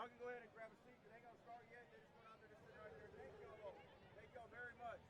Y'all can go ahead and grab a seat. They ain't gonna start yet. They're just going out there to sit right there. Thank y'all. Thank y'all very much.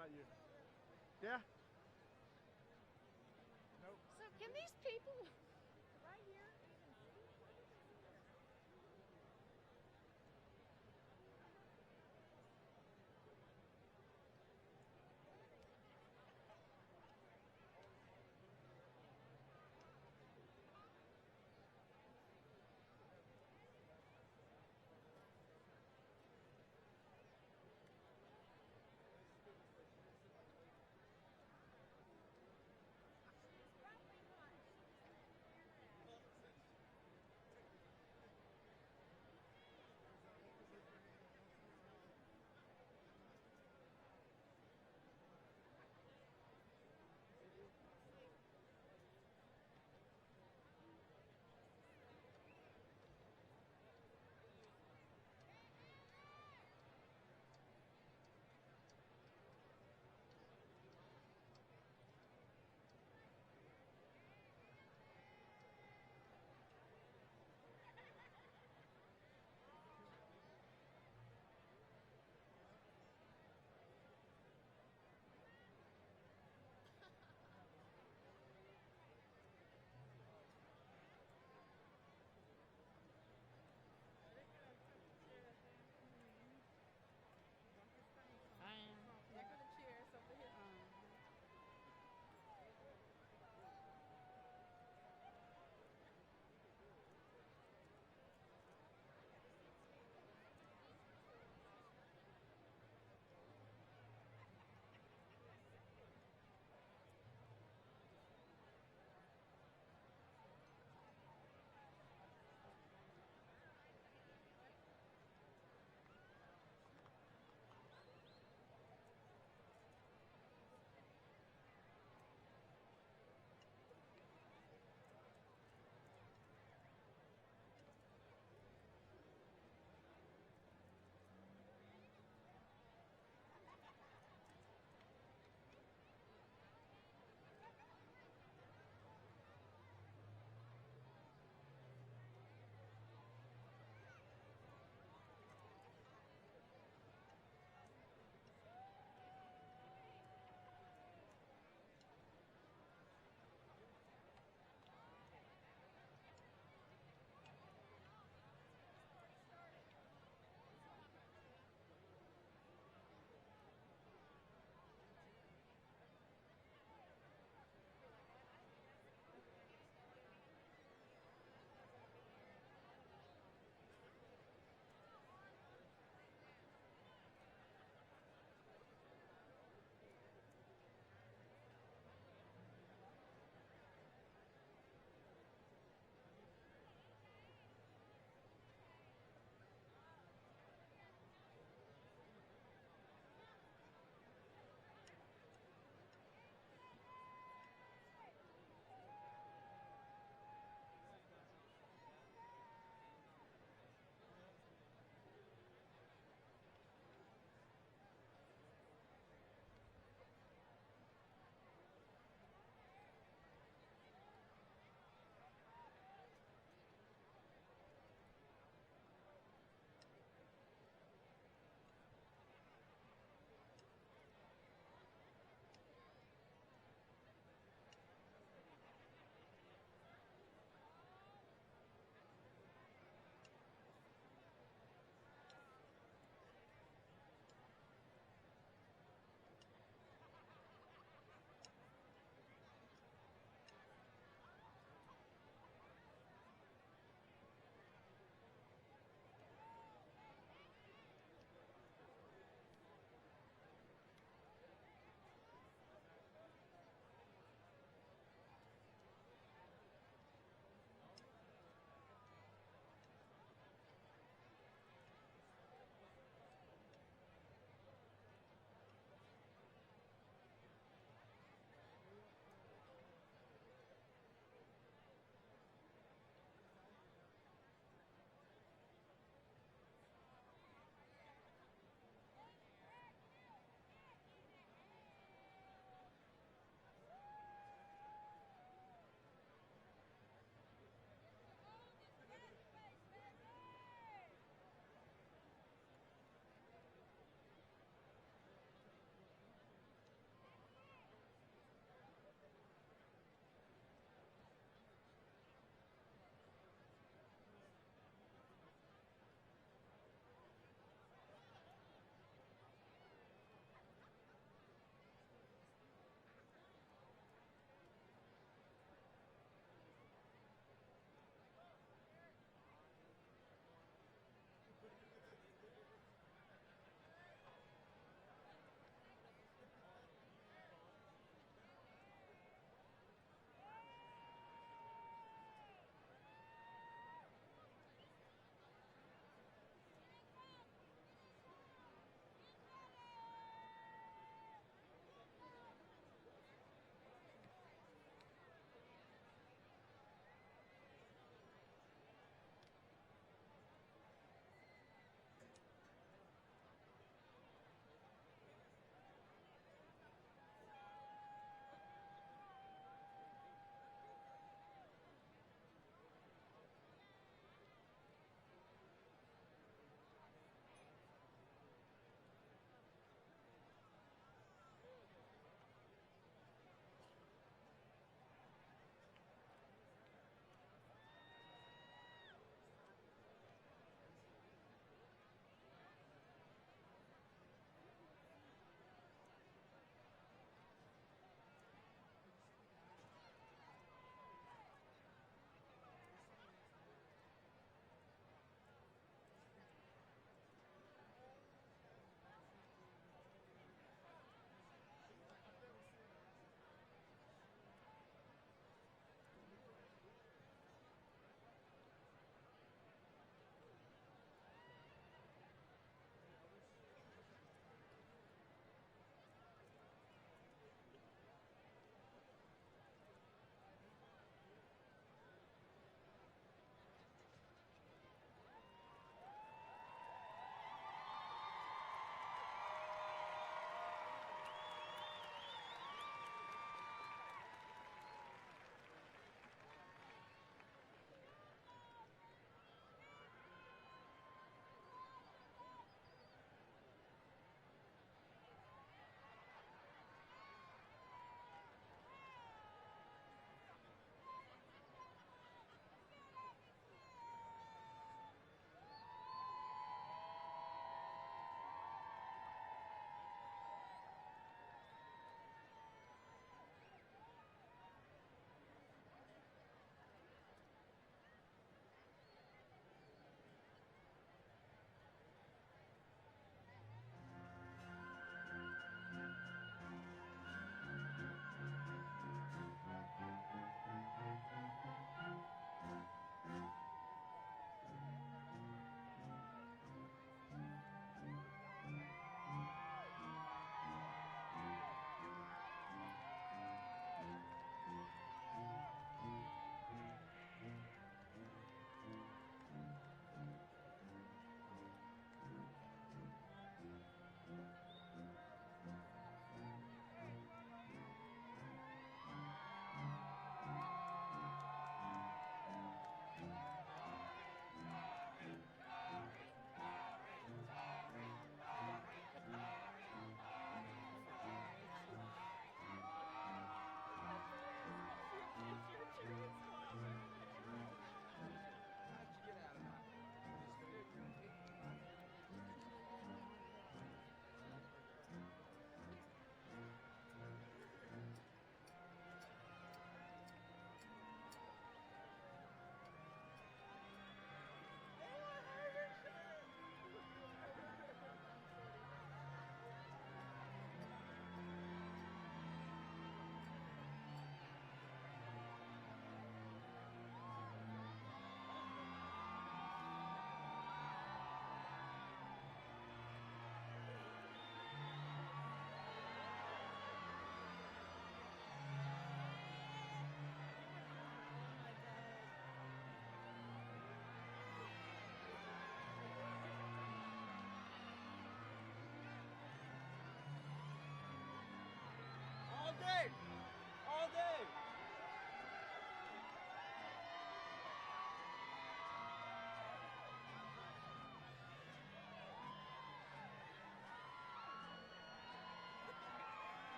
about you. Yeah? Nope. So can these people right here even see?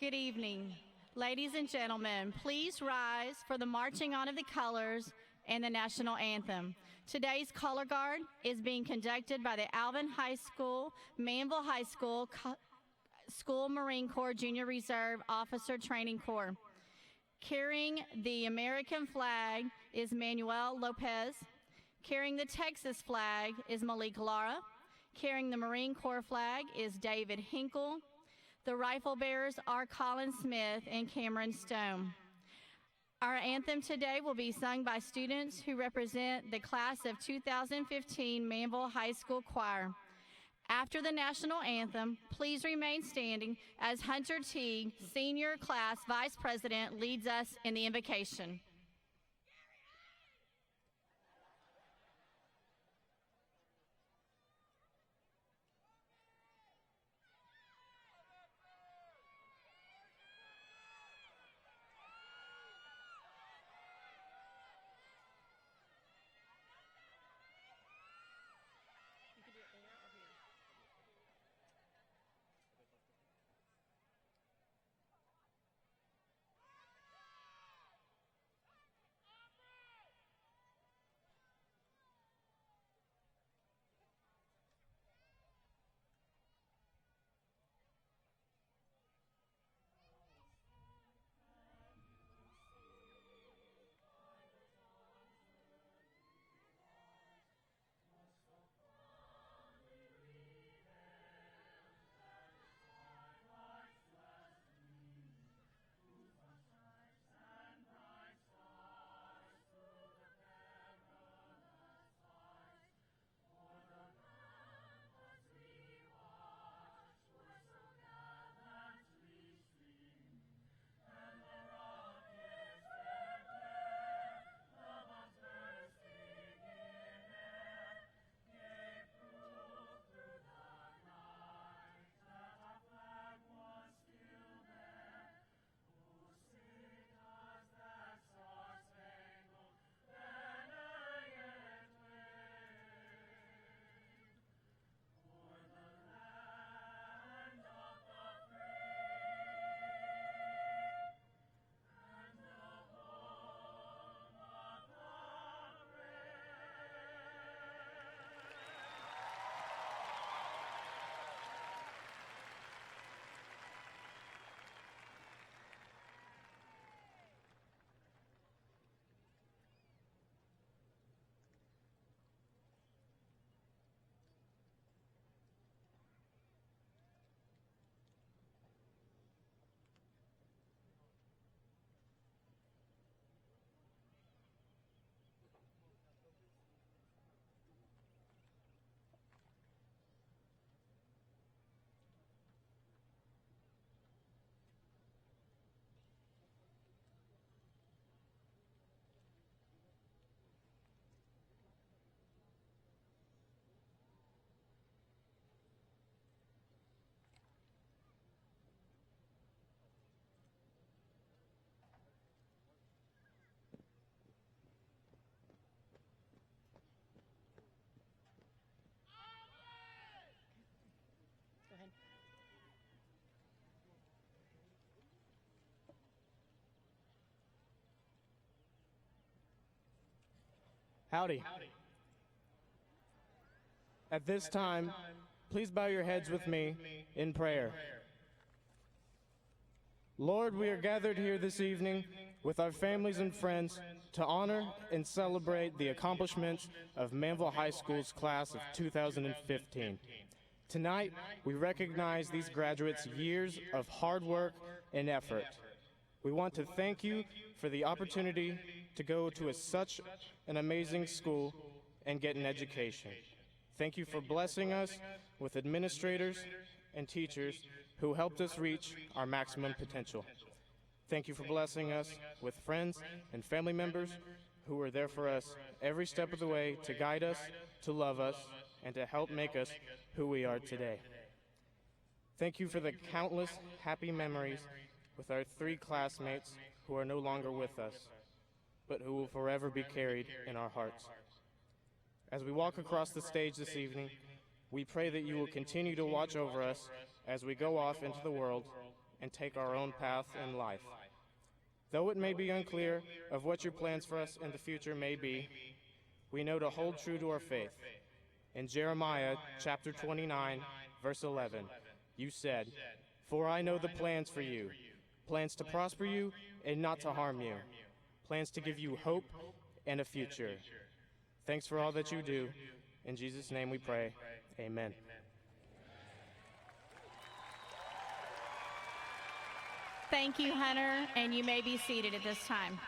Good evening. Ladies and gentlemen, please rise for the marching on of the colors and the national anthem. Today's color guard is being conducted by the Alvin High School, Manvel High School, School Marine Corps Junior Reserve Officer Training Corps. Carrying the American flag is Manuel Lopez. Carrying the Texas flag is Malik Lara. Carrying the Marine Corps flag is David Hinkle. The rifle bearers are Colin Smith and Cameron Stone. Our anthem today will be sung by students who represent the class of 2015 Manvel High School Choir. After the national anthem, please remain standing as Hunter Teague, Senior Class Vice President, leads us in the invocation. Howdy. At this time, please bow your heads with me in prayer. Lord, we are gathered here this evening with our families and friends to honor and celebrate the accomplishments of Manvel High School's class of 2015. Tonight, we recognize these graduates' years of hard work and effort. We want to thank you for the opportunity to go to such an amazing school and get an education. Thank you for blessing us with administrators and teachers who helped us reach our maximum potential. Thank you for blessing us with friends and family members who were there for us every step of the way to guide us, to love us, and to help make us who we are today. Thank you for the countless happy memories with our 3 classmates who are no longer with us, but who will forever be carried in our hearts. As we walk across the stage this evening, we pray that you will continue to watch over us as we go off into the world and take our own path in life. Though it may be unclear of what your plans for us in the future may be, we know to hold true to our faith. In Jeremiah chapter 29, verse 11, you said, "For I know the plans for you, plans to prosper you and not to harm you, plans to give you hope and a future." Thanks for all that you do. In Jesus' name we pray. Amen. Thank you, Hunter, and you may be seated at this time.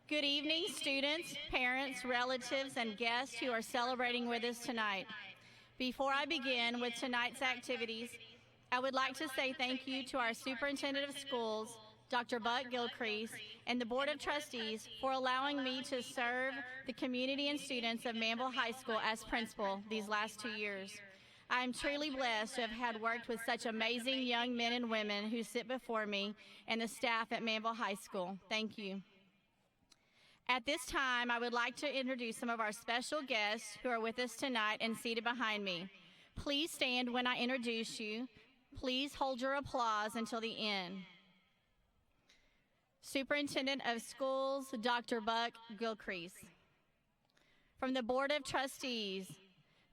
Good evening, students, parents, relatives, and guests who are celebrating with us tonight. Before I begin with tonight's activities, I would like to say thank you to our Superintendent of Schools, Dr. Buck Gilcrease, and the Board of Trustees for allowing me to serve the community and students of Manvel High School as principal these last 2 years. I am truly blessed to have had worked with such amazing young men and women who sit before me and the staff at Manvel High School. Thank you. At this time, I would like to introduce some of our special guests who are with us tonight and seated behind me. Please stand when I introduce you. Please hold your applause until the end. Superintendent of Schools, Dr. Buck Gilcrease. From the Board of Trustees,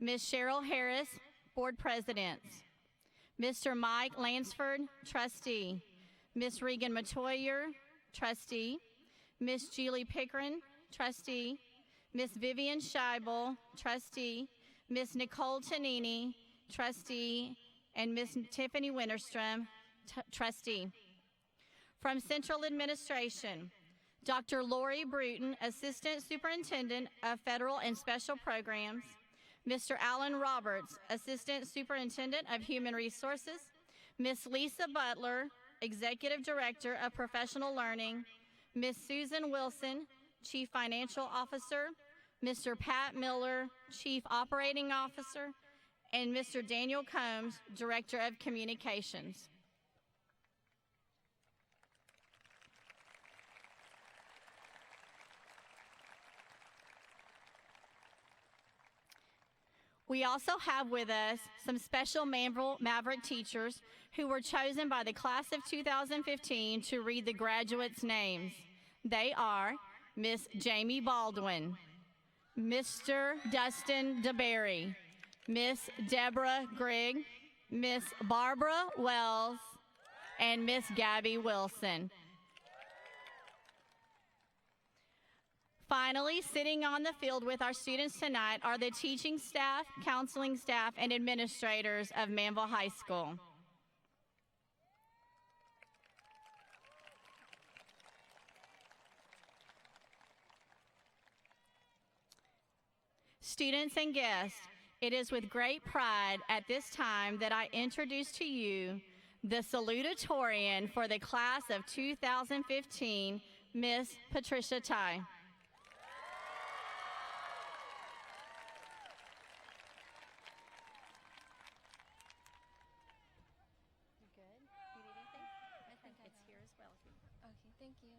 Ms. Cheryl Harris, Board President. Mr. Mike Lansford, Trustee. Ms. Regan Matoyer, Trustee. Ms. Julie Pickering, Trustee. Ms. Vivian Scheibel, Trustee. Ms. Nicole Tanini, Trustee. And Ms. Tiffany Winterstrom, Trustee. From Central Administration, Dr. Lori Bruton, Assistant Superintendent of Federal and Special Programs, Mr. Alan Roberts, Assistant Superintendent of Human Resources, Ms. Lisa Butler, Executive Director of Professional Learning, Ms. Susan Wilson, Chief Financial Officer, Mr. Pat Miller, Chief Operating Officer, and Mr. Daniel Combs, Director of Communications. We also have with us some special Manvel Maverick teachers who were chosen by the class of 2015 to read the graduates' names. They are Miss Jamie Baldwin, Mr. Dustin DeBerry, Miss Deborah Grigg, Miss Barbara Wells, and Miss Gabby Wilson. Finally, sitting on the field with our students tonight are the teaching staff, counseling staff, and administrators of Manvel High School. Students and guests, it is with great pride at this time that I introduce to you the Salutatorian for the class of 2015, Miss Patricia Ty. Thank you.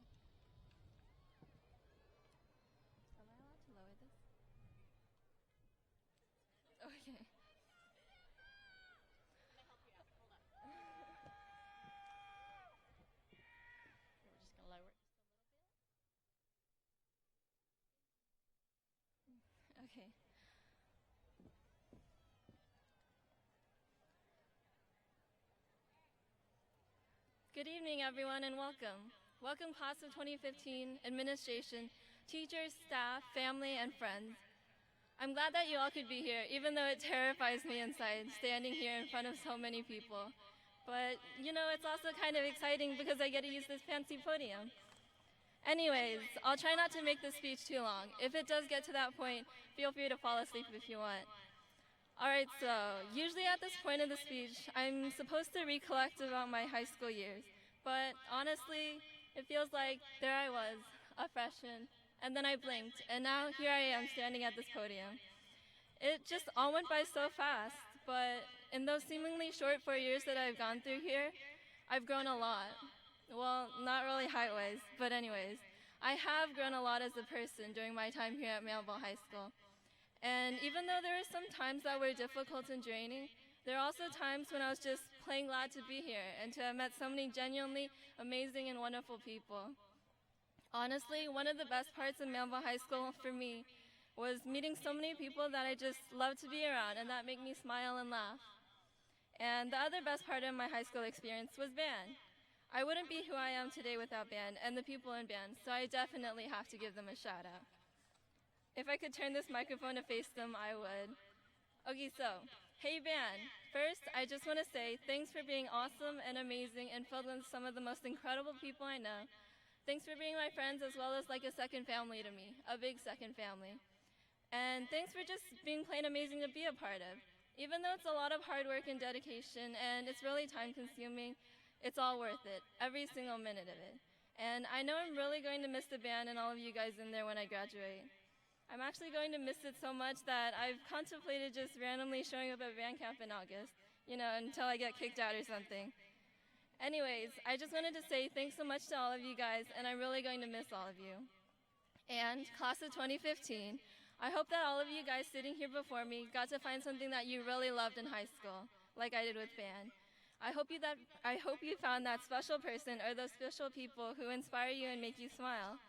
Am I allowed to lower this? Okay. We're just going to lower it just a little bit. Okay. Good evening, everyone, and welcome. Welcome, class of 2015, administration, teachers, staff, family, and friends. I'm glad that you all could be here, even though it terrifies me inside, standing here in front of so many people. But, you know, it's also kind of exciting because I get to use this fancy podium. Anyways, I'll try not to make this speech too long. If it does get to that point, feel free to fall asleep if you want. All right, so usually at this point of the speech, I'm supposed to recollect about my high school years. But honestly, it feels like there I was, a freshman, and then I blinked, and now here I am standing at this podium. It just all went by so fast, but in those seemingly short 4 years that I've gone through here, I've grown a lot. Well, not really height-wise, but anyways, I have grown a lot as a person during my time here at Manvel High School. And even though there were some times that were difficult and draining, there are also times when I was just plain glad to be here and to have met so many genuinely amazing and wonderful people. Honestly, one of the best parts of Manvel High School for me was meeting so many people that I just love to be around and that make me smile and laugh. And the other best part of my high school experience was band. I wouldn't be who I am today without band and the people in band, so I definitely have to give them a shout out. If I could turn this microphone to face them, I would. Okay, so, hey band. First, I just want to say thanks for being awesome and amazing and filled with some of the most incredible people I know. Thanks for being my friends as well as like a second family to me, a big second family. And thanks for just being plain amazing to be a part of. Even though it's a lot of hard work and dedication and it's really time consuming, it's all worth it, every single minute of it. And I know I'm really going to miss the band and all of you guys in there when I graduate. I'm actually going to miss it so much that I've contemplated just randomly showing up at band camp in August, until I get kicked out or something. Anyways, I just wanted to say thanks so much to all of you guys, and I'm really going to miss all of you. And class of 2015, I hope that all of you guys sitting here before me got to find something that you really loved in high school, like I did with band. I hope you found that special person or those special people who inspire you and make you smile.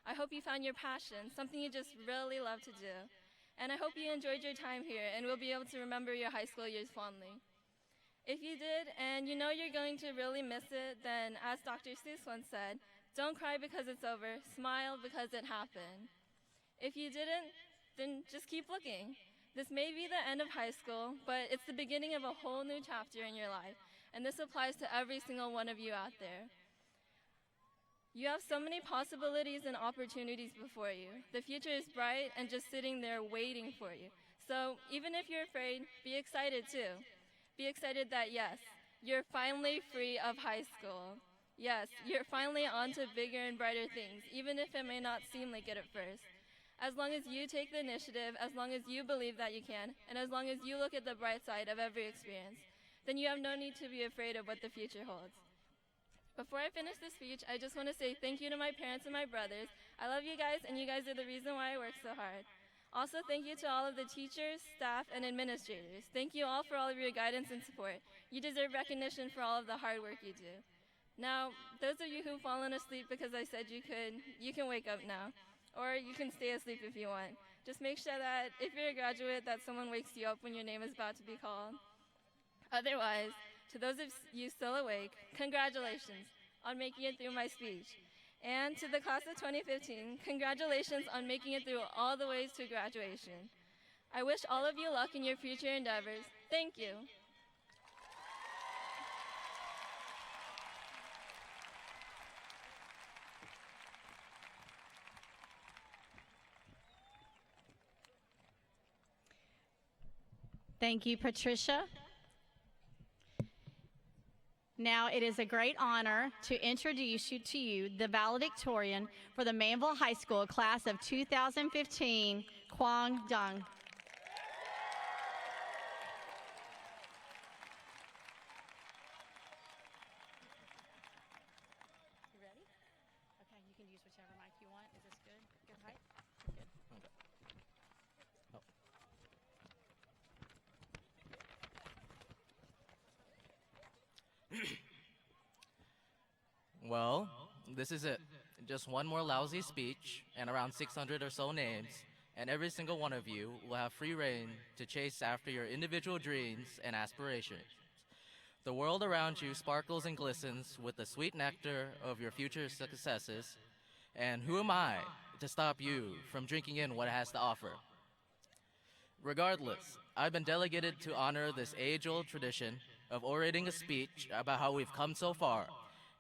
I hope you found your passion, something you just really love to do. And I hope you enjoyed your time here and will be able to remember your high school years fondly. If you did, and you know you're going to really miss it, then as Dr. Seuss once said, don't cry because it's over, smile because it happened. If you didn't, then just keep looking. This may be the end of high school, but it's the beginning of a whole new chapter in your life, and this applies to every single one of you out there. You have so many possibilities and opportunities before you. The future is bright and just sitting there waiting for you. So even if you're afraid, be excited too. Be excited that yes, you're finally free of high school. Yes, you're finally on to bigger and brighter things, even if it may not seem like it at first. As long as you take the initiative, as long as you believe that you can, and as long as you look at the bright side of every experience, then you have no need to be afraid of what the future holds. Before I finish this speech, I just want to say thank you to my parents and my brothers. I love you guys, and you guys are the reason why I work so hard. Also, thank you to all of the teachers, staff, and administrators. Thank you all for all of your guidance and support. You deserve recognition for all of the hard work you do. Now, those of you who've fallen asleep because I said you could, you can wake up now. Or you can stay asleep if you want. Just make sure that if you're a graduate, that someone wakes you up when your name is about to be called. Otherwise, to those of you still awake, congratulations on making it through my speech. And to the class of 2015, congratulations on making it through all the ways to graduation. I wish all of you luck in your future endeavors. Thank you. Thank you, Patricia. Now it is a great honor to introduce you to the valedictorian for the Manvel High School class of 2015, Kwang Dung. You ready? Okay, you can use whichever mic you want. Is this good? Good height? Good. Well, this is it. Just one more lousy speech and around 600 or so names, and every single one of you will have free reign to chase after your individual dreams and aspirations. The world around you sparkles and glistens with the sweet nectar of your future successes, and who am I to stop you from drinking in what it has to offer? Regardless, I've been delegated to honor this age-old tradition of orating a speech about how we've come so far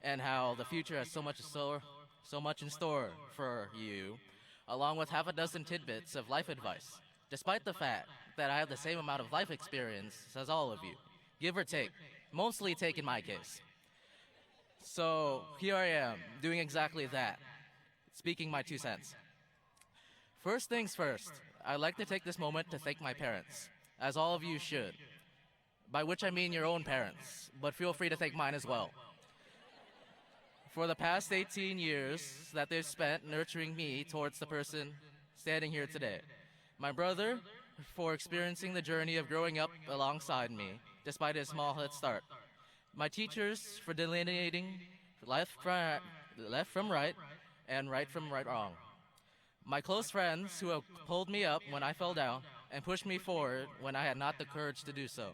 and how the future has so much in store for you, along with half a dozen tidbits of life advice, despite the fact that I have the same amount of life experience as all of you, give or take, mostly take in my case. So here I am, doing exactly that, speaking my 2 cents. First things first, I'd like to take this moment to thank my parents, as all of you should, by which I mean your own parents, but feel free to thank mine as well. For the past 18 years that they've spent nurturing me towards the person standing here today. My brother, for experiencing the journey of growing up alongside me, despite a small head start. My teachers for delineating left from right and right from wrong. My close friends who have pulled me up when I fell down and pushed me forward when I had not the courage to do so.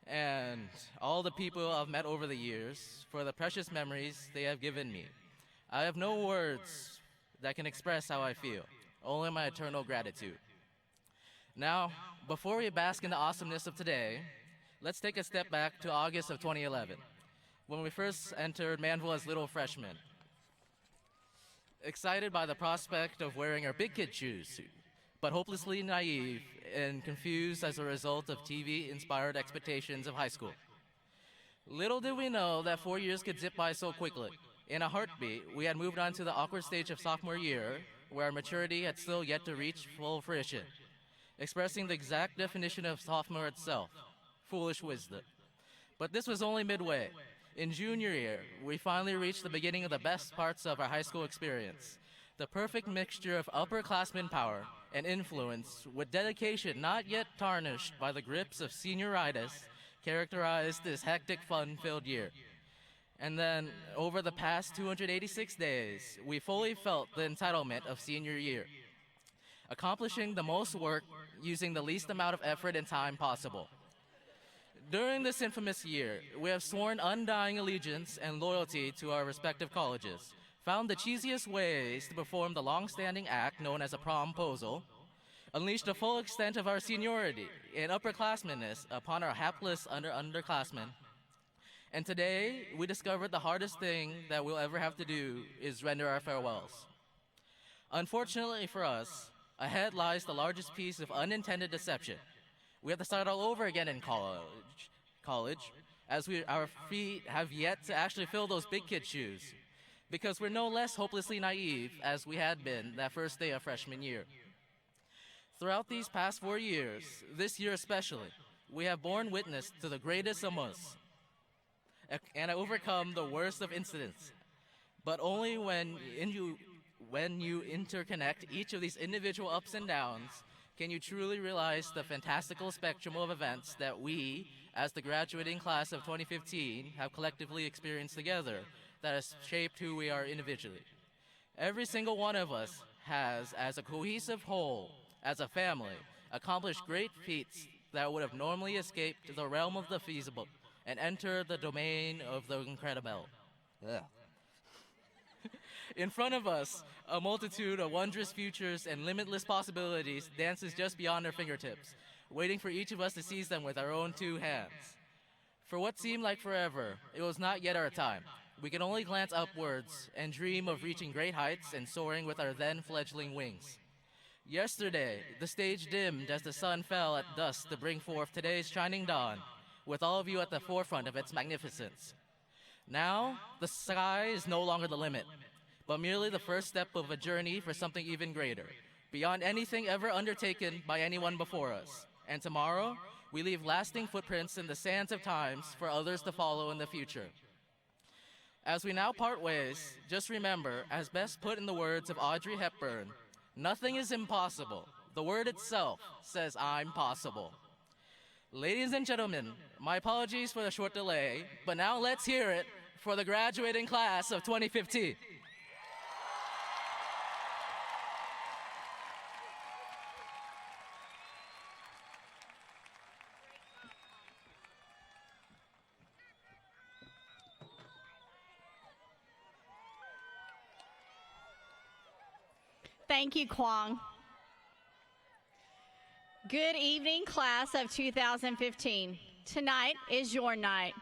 And all the people I've met over the years for the precious memories they have given me. I have no words that can express how I feel, only my eternal gratitude. Now, before we bask in the awesomeness of today, let's take a step back to August of 2011, when we first entered Manvel as little freshmen. Excited by the prospect of wearing our big kid shoes, but hopelessly naive and confused as a result of TV-inspired expectations of high school. Little did we know that 4 years could zip by so quickly. In a heartbeat, we had moved on to the awkward stage of sophomore year, where our maturity had still yet to reach full fruition, expressing the exact definition of sophomore itself, foolish wisdom. But this was only midway. In junior year, we finally reached the beginning of the best parts of our high school experience, the perfect mixture of upperclassmen power and influence with dedication not yet tarnished by the grips of senioritis characterized this hectic, fun-filled year. And then, over the past 286 days, we fully felt the entitlement of senior year, accomplishing the most work using the least amount of effort and time possible. During this infamous year, we have sworn undying allegiance and loyalty to our respective colleges, found the cheesiest ways to perform the long-standing act known as a promposal, unleashed the full extent of our seniority and upperclassmenness upon our hapless underclassmen. And today, we discovered the hardest thing that we'll ever have to do is render our farewells. Unfortunately for us, ahead lies the largest piece of unintended deception. We have to start all over again in college, as our feet have yet to actually fill those big kid shoes, because we're no less hopelessly naive as we had been that first day of freshman year. Throughout these past 4 years, this year especially, we have borne witness to the greatest among us and overcome the worst of incidents, but only when you interconnect each of these individual ups and downs can you truly realize the fantastical spectrum of events that we, as the graduating class of 2015, have collectively experienced together that has shaped who we are individually. Every single one of us has, as a cohesive whole, as a family, accomplished great feats that would have normally escaped the realm of the feasible and entered the domain of the incredible. Ugh. In front of us, a multitude of wondrous futures and limitless possibilities dances just beyond our fingertips, waiting for each of us to seize them with our own two hands. For what seemed like forever, it was not yet our time. We could only glance upwards and dream of reaching great heights and soaring with our then fledgling wings. Yesterday, the stage dimmed as the sun fell at dusk to bring forth today's shining dawn, with all of you at the forefront of its magnificence. Now, the sky is no longer the limit, but merely the first step of a journey for something even greater, beyond anything ever undertaken by anyone before us. And tomorrow, we leave lasting footprints in the sands of times for others to follow in the future. As we now part ways, just remember, as best put in the words of Audrey Hepburn, nothing is impossible. The word itself says, I'm possible. Ladies and gentlemen, my apologies for the short delay, but now let's hear it for the graduating class of 2015. Thank you, Kwong. Good evening, class of 2015. Tonight is your night.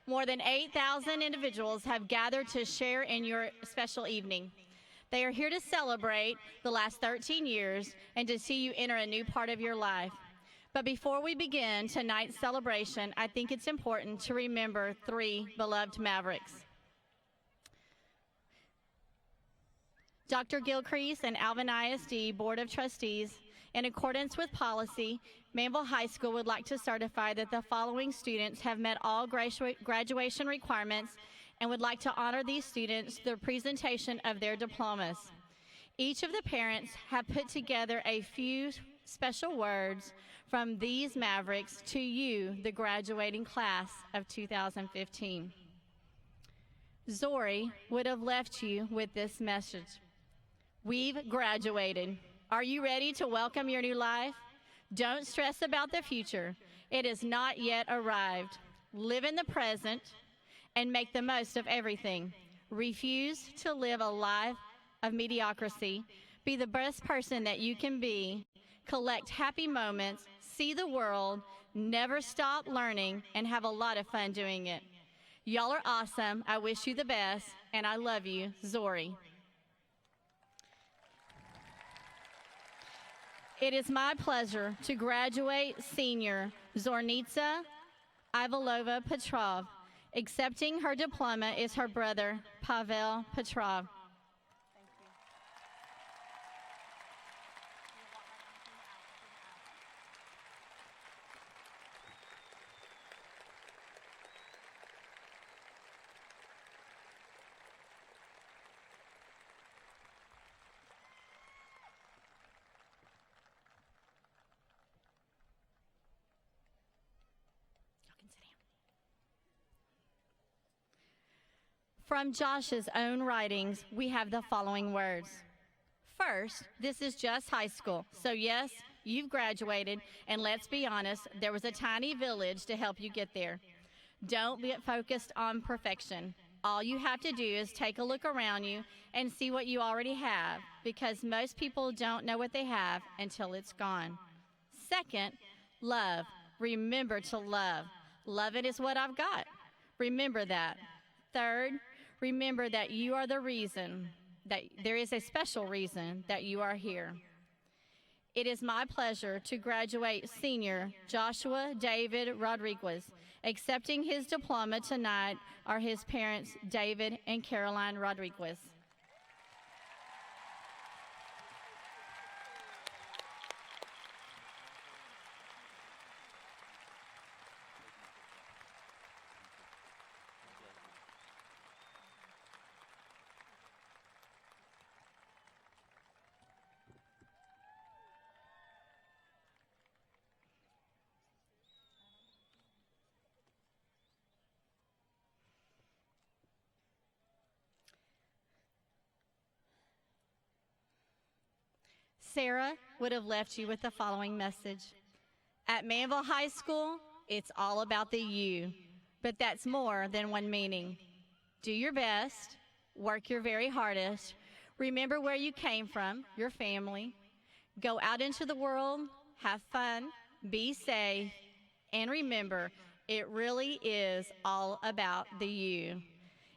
More than 8,000 individuals have gathered to share in your special evening. They are here to celebrate the last 13 years and to see you enter a new part of your life. But before we begin tonight's celebration, I think it's important to remember 3 beloved Mavericks. Dr. Gilcrease and Alvin ISD Board of Trustees, in accordance with policy, Manvel High School would like to certify that the following students have met all graduation requirements and would like to honor these students through the presentation of their diplomas. Each of the parents have put together a few special words from these Mavericks to you, the graduating class of 2015. Zori would have left you with this message. We've graduated. Are you ready to welcome your new life? Don't stress about the future. It has not yet arrived. Live in the present and make the most of everything. Refuse to live a life of mediocrity. Be the best person that you can be. Collect happy moments. See the world. Never stop learning and have a lot of fun doing it. Y'all are awesome. I wish you the best, and I love you, Zori. It is my pleasure to graduate senior Zornitsa Ivalova Petrov. Accepting her diploma is her brother, Pavel Petrov. From Josh's own writings, we have the following words. First, this is just high school. So yes, you've graduated, and let's be honest, there was a tiny village to help you get there. Don't get focused on perfection. All you have to do is take a look around you and see what you already have, because most people don't know what they have until it's gone. Second, love. Remember to love. Love it is what I've got. Remember that. Third, remember that you are the reason, that there is a special reason that you are here. It is my pleasure to graduate senior Joshua David Rodriguez. Accepting his diploma tonight are his parents, David and Caroline Rodriguez. Sarah would have left you with the following message. At Manvel High School, it's all about the you, but that's more than one meaning. Do your best, work your very hardest, remember where you came from, your family, go out into the world, have fun, be safe, and remember, it really is all about the you.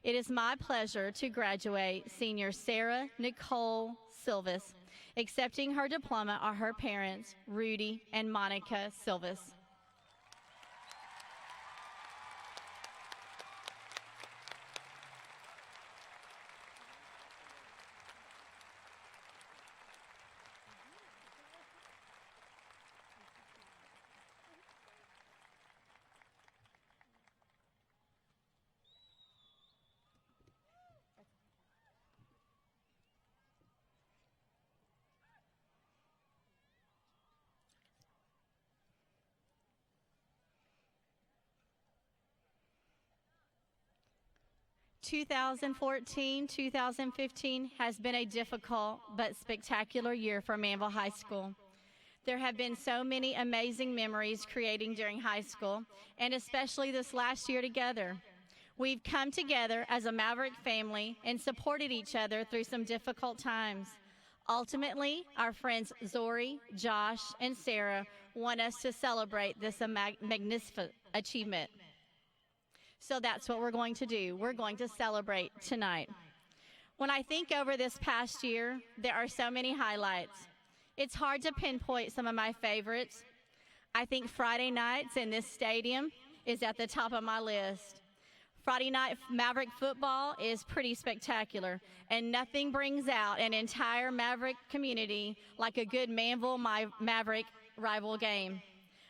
It is my pleasure to graduate senior Sarah Nicole Silvis. Accepting her diploma are her parents, Rudy and Monica Silvis. (2014-2015) has been a difficult but spectacular year for Manvel High School. There have been so many amazing memories creating during high school, and especially this last year together. We've come together as a Maverick family and supported each other through some difficult times. Ultimately, our friends Zori, Josh, and Sarah want us to celebrate this magnificent achievement. So that's what we're going to do. We're going to celebrate tonight. When I think over this past year, there are so many highlights. It's hard to pinpoint some of my favorites. I think Friday nights in this stadium is at the top of my list. Friday night Maverick football is pretty spectacular, and nothing brings out an entire Maverick community like a good Manvel Maverick rival game.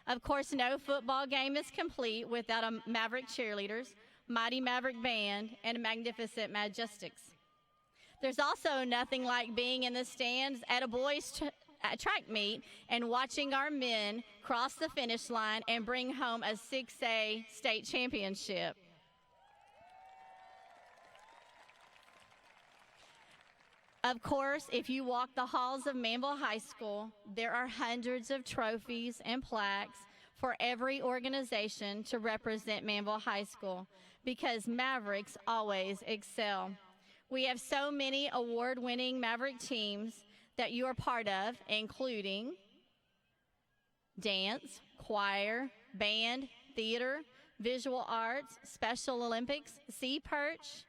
Of course, no football game is complete without a Maverick cheerleaders, mighty Maverick band, and magnificent Majestics. There's also nothing like being in the stands at a boys' track meet and watching our men cross the finish line and bring home a 6A state championship. Of course, if you walk the halls of Manvel High School, there are hundreds of trophies and plaques for every organization to represent Manvel High School, because Mavericks always excel. We have so many award-winning Maverick teams that you are part of, including dance, choir, band, theater, visual arts, Special Olympics, Sea Perch,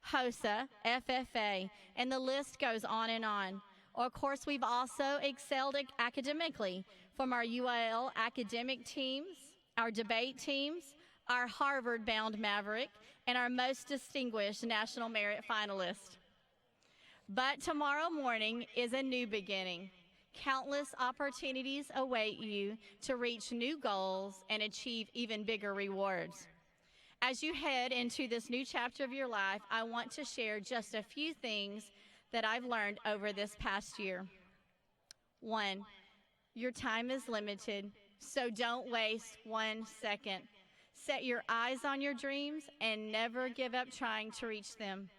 HOSA, FFA, and the list goes on and on. Of course, we've also excelled academically, from our UIL academic teams, our debate teams, our Harvard-bound Maverick, and our most distinguished National Merit finalist. But tomorrow morning is a new beginning. Countless opportunities await you to reach new goals and achieve even bigger rewards. As you head into this new chapter of your life, I want to share just a few things that I've learned over this past year. 1, your time is limited, so don't waste 1 second. Set your eyes on your dreams and never give up trying to reach them.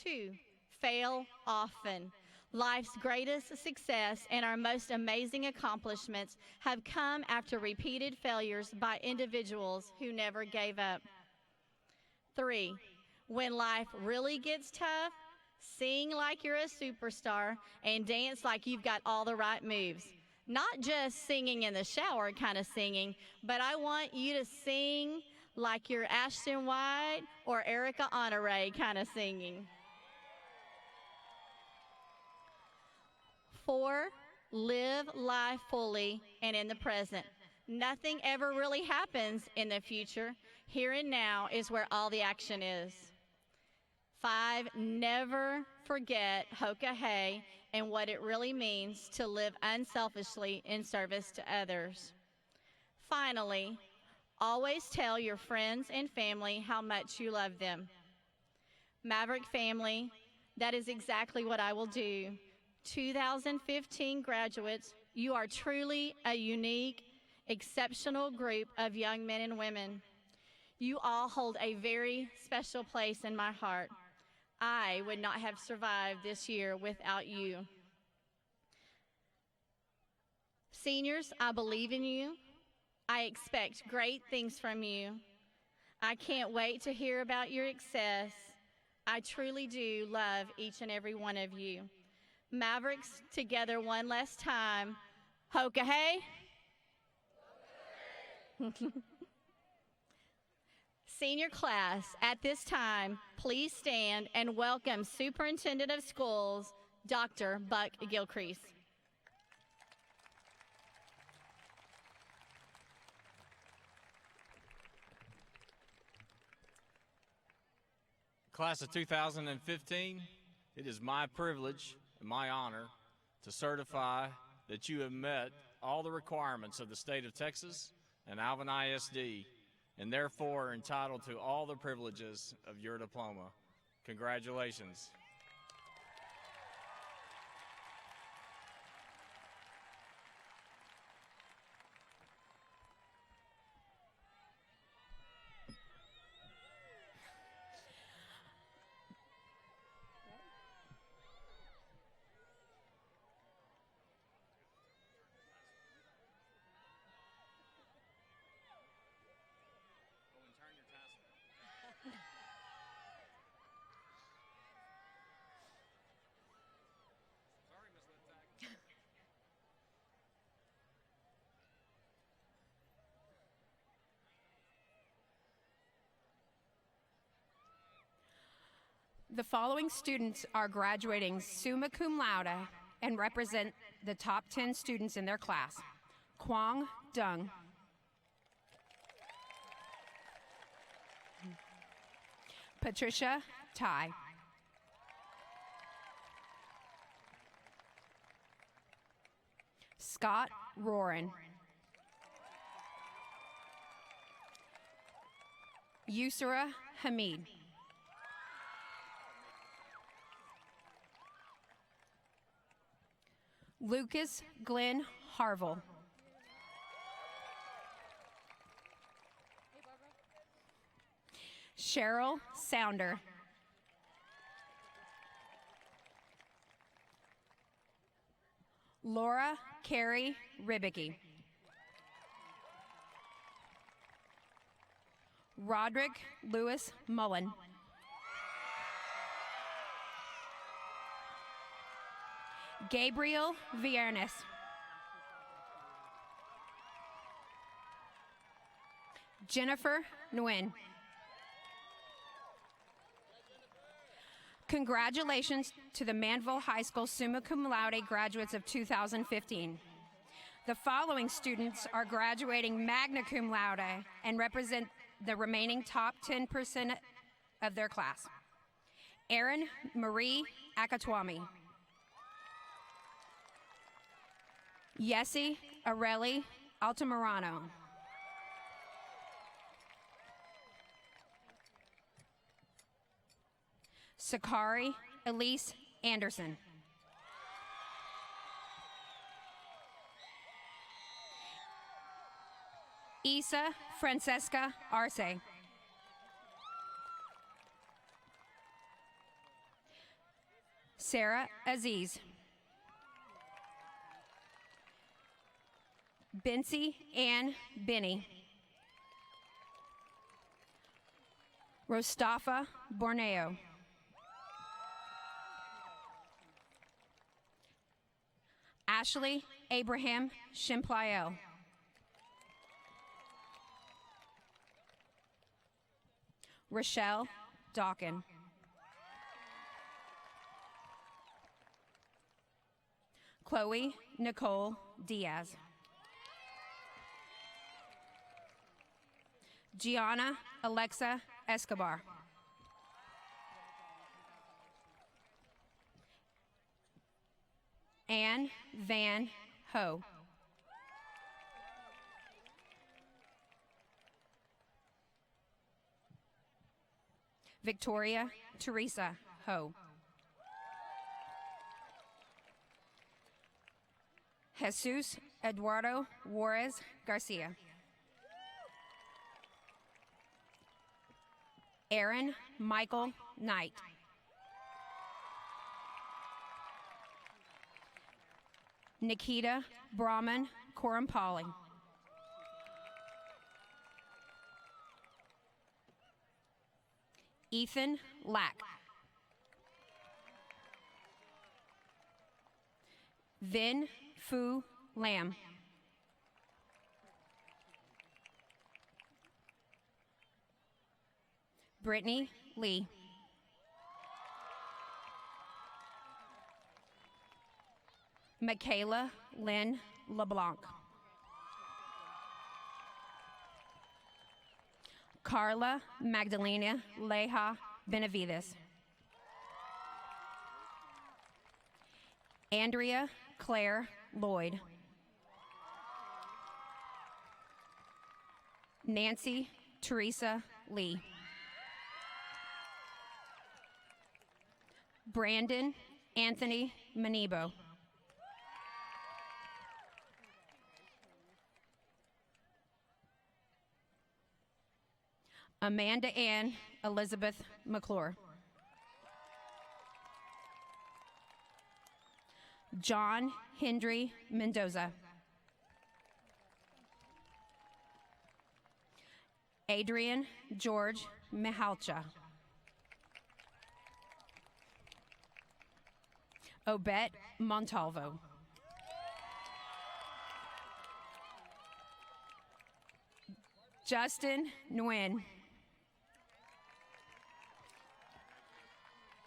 2, fail often. Life's greatest success and our most amazing accomplishments have come after repeated failures by individuals who never gave up. 3, when life really gets tough, sing like you're a superstar and dance like you've got all the right moves. Not just singing in the shower kind of singing, but I want you to sing like you're Ashton White or Erica Honore kind of singing. 4, live life fully and in the present. Nothing ever really happens in the future. Here and now is where all the action is. 5, never forget Hoka Hey and what it really means to live unselfishly in service to others. Finally, always tell your friends and family how much you love them. Maverick family, that is exactly what I will do. 2015 graduates, you are truly a unique, exceptional group of young men and women. You all hold a very special place in my heart. I would not have survived this year without you. Seniors, I believe in you. I expect great things from you. I can't wait to hear about your success. I truly do love each and every one of you. Mavericks, together one last time. Hoka Hey. Senior class, at this time, please stand and welcome Superintendent of Schools, Dr. Buck Gilcrease. Class of 2015, it is my privilege and my honor to certify that you have met all the requirements of the state of Texas and Alvin ISD, and therefore are entitled to all the privileges of your diploma. Congratulations. The following students are graduating summa cum laude and represent the top 10 students in their class. Quang Dung. Patricia Tai. Scott Roran. Yusra Hamid. Lucas Glenn Harville. Cheryl Sounder. Laura Carey Ribicki. Roderick Lewis Mullen. Gabriel Viernes. Jennifer Nguyen. Congratulations to the Manvel High School summa cum laude graduates of 2015. The following students are graduating magna cum laude and represent the remaining top 10% of their class. Erin Marie Akatwami. Yessie Areli Altamirano. Sakari Elise Anderson. Isa Francesca Arce. Sarah Aziz. Bincy Ann Binney. Rostafa Borneo. Ashley Abraham Shimplael. Rochelle Dawkin. Chloe Nicole Diaz. Gianna Alexa Escobar. Anne Van Ho. Victoria Teresa Ho. Jesus Eduardo Juarez Garcia. Aaron Michael Knight. Nikita Brahman Korampali. Ethan Lack. Vin Fu Lam. Brittany Lee. Michaela Lynn LeBlanc. Carla Magdalena Leja Benavides. Andrea Claire Lloyd. Nancy Teresa Lee. Brandon Anthony Manibo. Amanda Ann Elizabeth McClure. John Hendry Mendoza. Adrian George Mihalcha. Obet Montalvo. Justin Nguyen.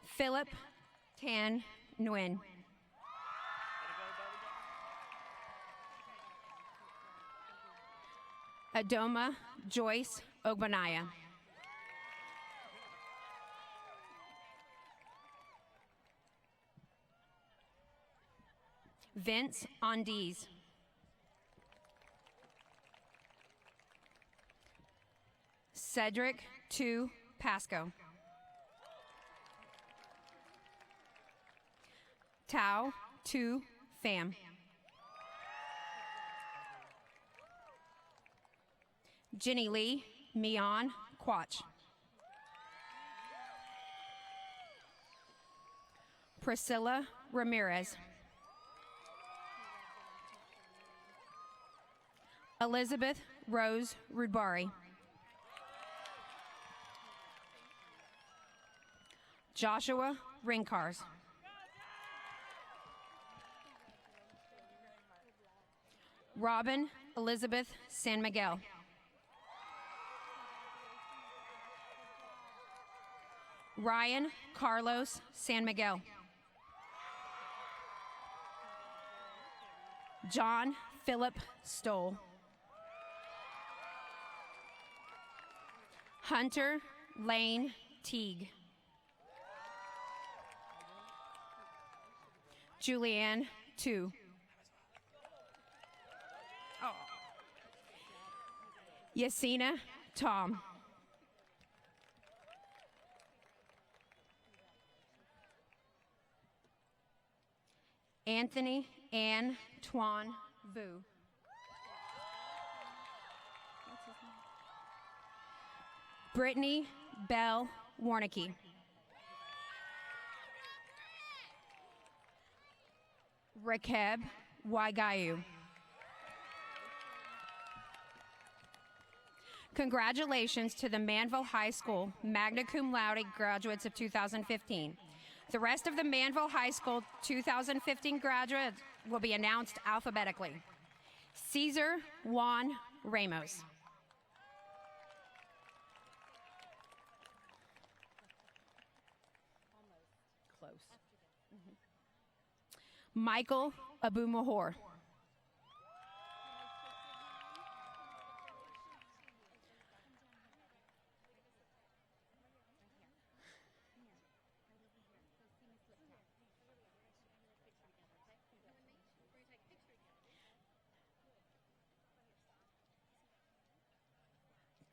Philip Tan Nguyen. Adoma Joyce Ogbanaya. Vince Ondiz. Cedric Tu Pasco. Tao Tu Pham. Jenny Lee Mian Quach. Priscilla Ramirez. Elizabeth Rose Rudbari. Joshua Rinkars. Robin Elizabeth San Miguel. Ryan Carlos San Miguel. John Philip Stoll. Hunter Lane Teague. Julianne Tu. Yasina Tom. Anthony Antoine Vu. Brittany Bell Warnicki. Rekeb Waigayu. Congratulations to the Manvel High School magna cum laude graduates of 2015. The rest of the Manvel High School 2015 graduates will be announced alphabetically. Cesar Juan Ramos. Close. Michael Abu Mahor.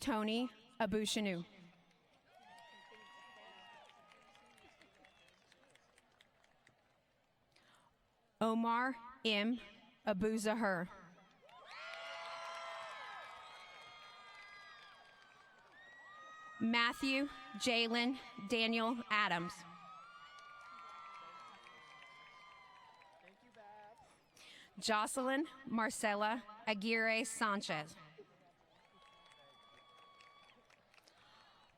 Tony Abushanu. Omar M. Abu Zahir. Matthew Jalen Daniel Adams. Jocelyn Marcela Aguirre Sanchez.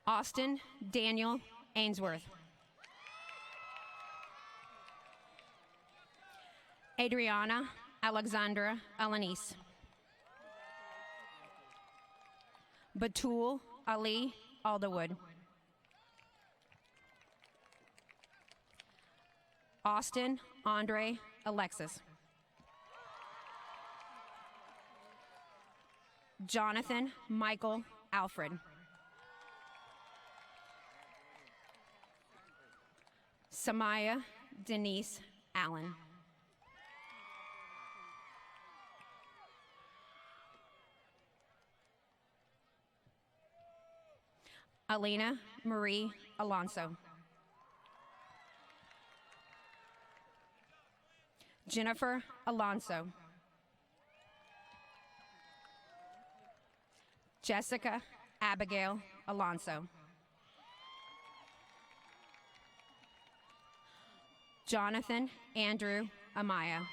Austin Daniel Ainsworth. Adriana Alexandra Alanis. Batul Ali Alderwood. Austin Andre Alexis. Jonathan Michael Alfred. Samaya Denise Allen. Alina Marie Alonso. Jennifer Alonso. Jessica Abigail Alonso. Jonathan Andrew Amaya.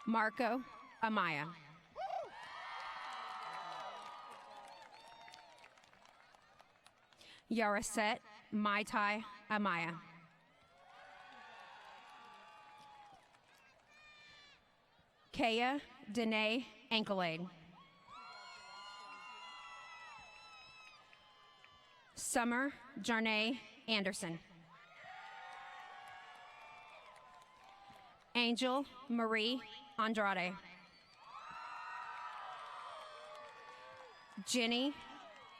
Marco Amaya. Yaraset Maitai Amaya. Kaya Danae Ankelade. Summer Jarnay Anderson. Angel Marie Andrade. Jenny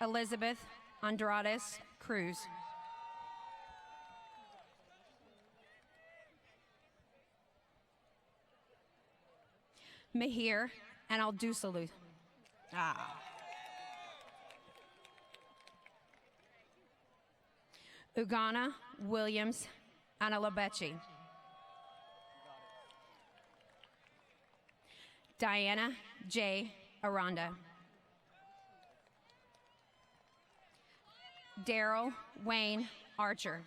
Elizabeth Andrades Cruz. Mahir and Aldusalu. Ugana Williams Analabechi. Diana J. Aranda. Daryl Wayne Archer.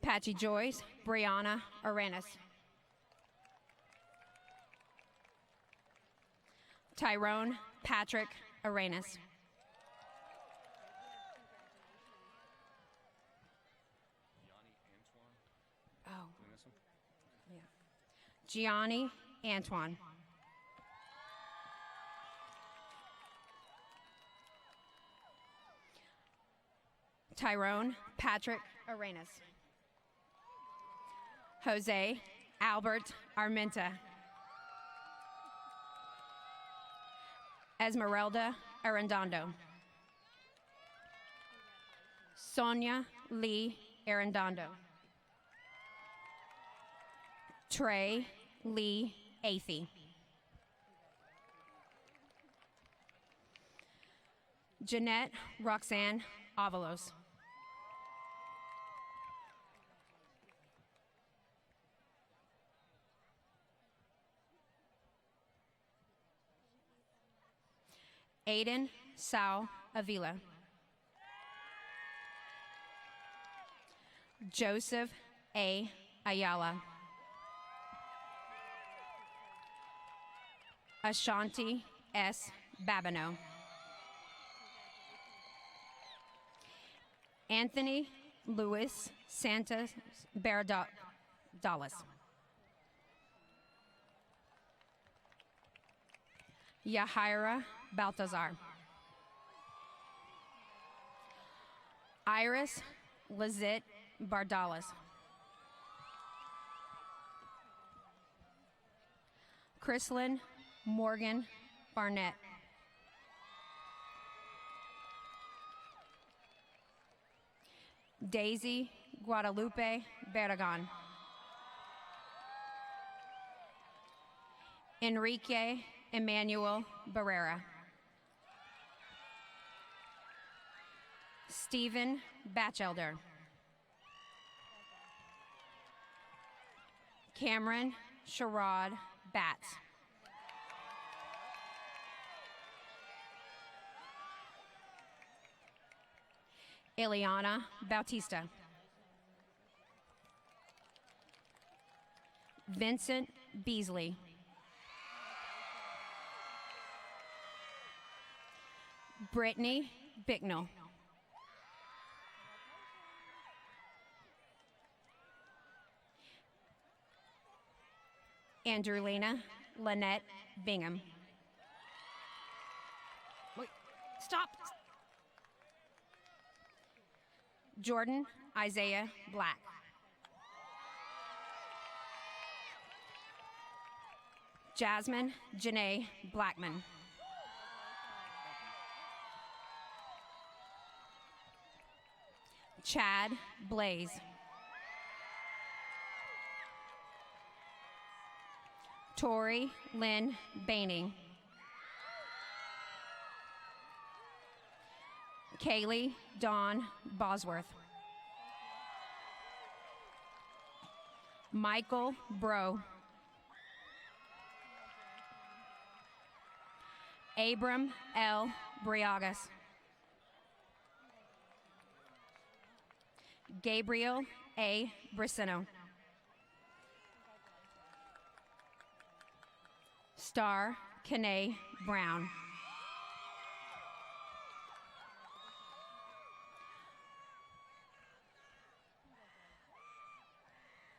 Patchy Joyce Brianna Arenas. Tyrone Patrick Arenas. Oh. Yeah. Gianni Antoine. Tyrone Patrick Arenas. Jose Albert Armenta. Esmeralda Arredondo. Sonia Lee Arredondo. Trey Lee Athey. Jeanette Roxanne Avalos. Aiden Sal Avila. Joseph A. Ayala. Ashanti S. Babineau. Anthony Luis Santos Baradalas. Yahira Baltazar. Iris Lizette Bardalas. Chrislyn Morgan Barnett. Daisy Guadalupe Barragan. Enrique Emmanuel Barrera. Stephen Batchelder. Cameron Sherrod Batts. Ileana Bautista. Vincent Beasley. Brittany Bicknell. Andrewlina Lynette Bingham. Wait, stop. Jordan Isaiah Black. Jasmine Janae Blackman. Chad Blaze. Tori Lynn Baining. Kaylee Dawn Bosworth. Michael Bro. Abram L. Briagas. Gabriel A. Brissino. Star Kanae Brown.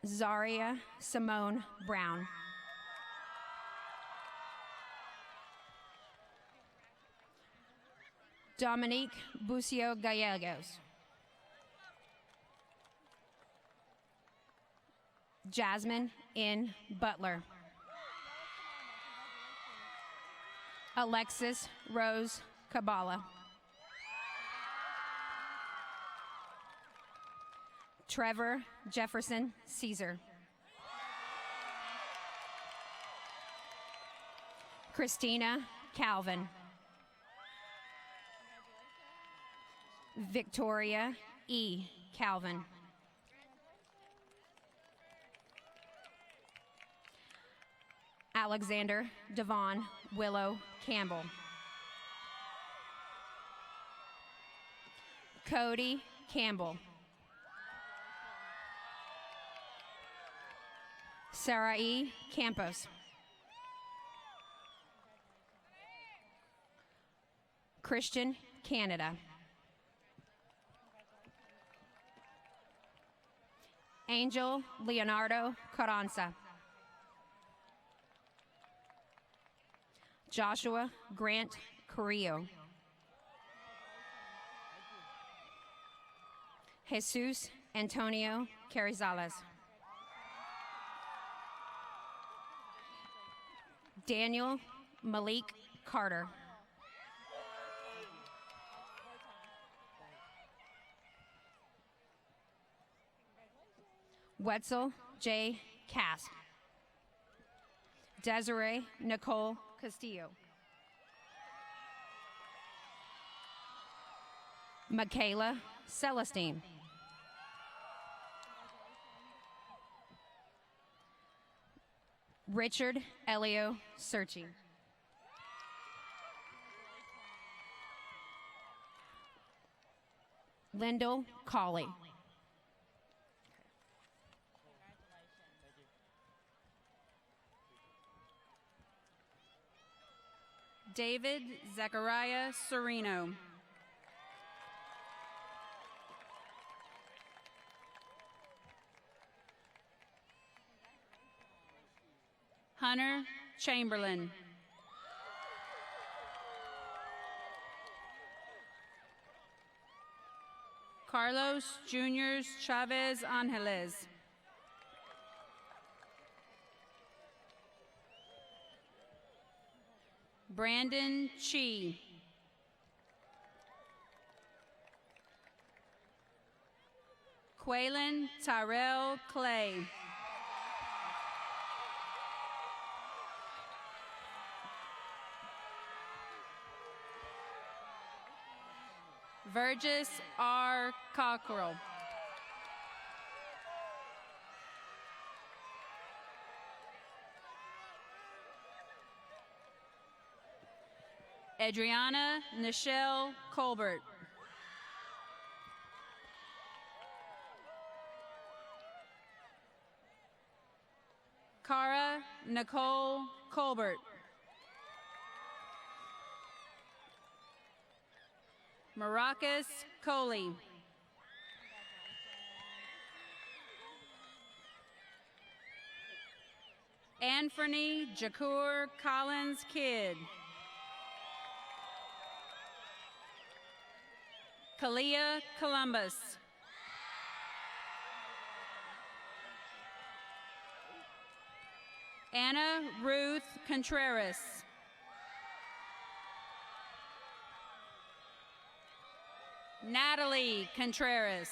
Zaria Simone Brown. Dominique Bucio Gallegos. Jasmine N. Butler. Alexis Rose Kabala. Trevor Jefferson Caesar. Christina Calvin. Victoria E. Calvin. Alexander Devon Willow Campbell. Cody Campbell. Sarah E. Campos. Christian Canada. Angel Leonardo Carranza. Joshua Grant Carrillo. Jesus Antonio Carrizales. Daniel Malik Carter. Wetzel J. Cass. Desiree Nicole Castillo. Michaela Celestine. Richard Elio Searchy. Lyndall Colley. David Zachariah Sereno. Hunter Chamberlain. Carlos Juniors Chavez Angeles. Brandon Chi. Quaylen Tyrell Clay. Vergis R. Cockrell. Adriana Nichelle Colbert. Cara Nicole Colbert. Maracus Coley. Anthony Jacour Collins Kidd. Kalia Columbus. Anna Ruth Contreras. Natalie Contreras.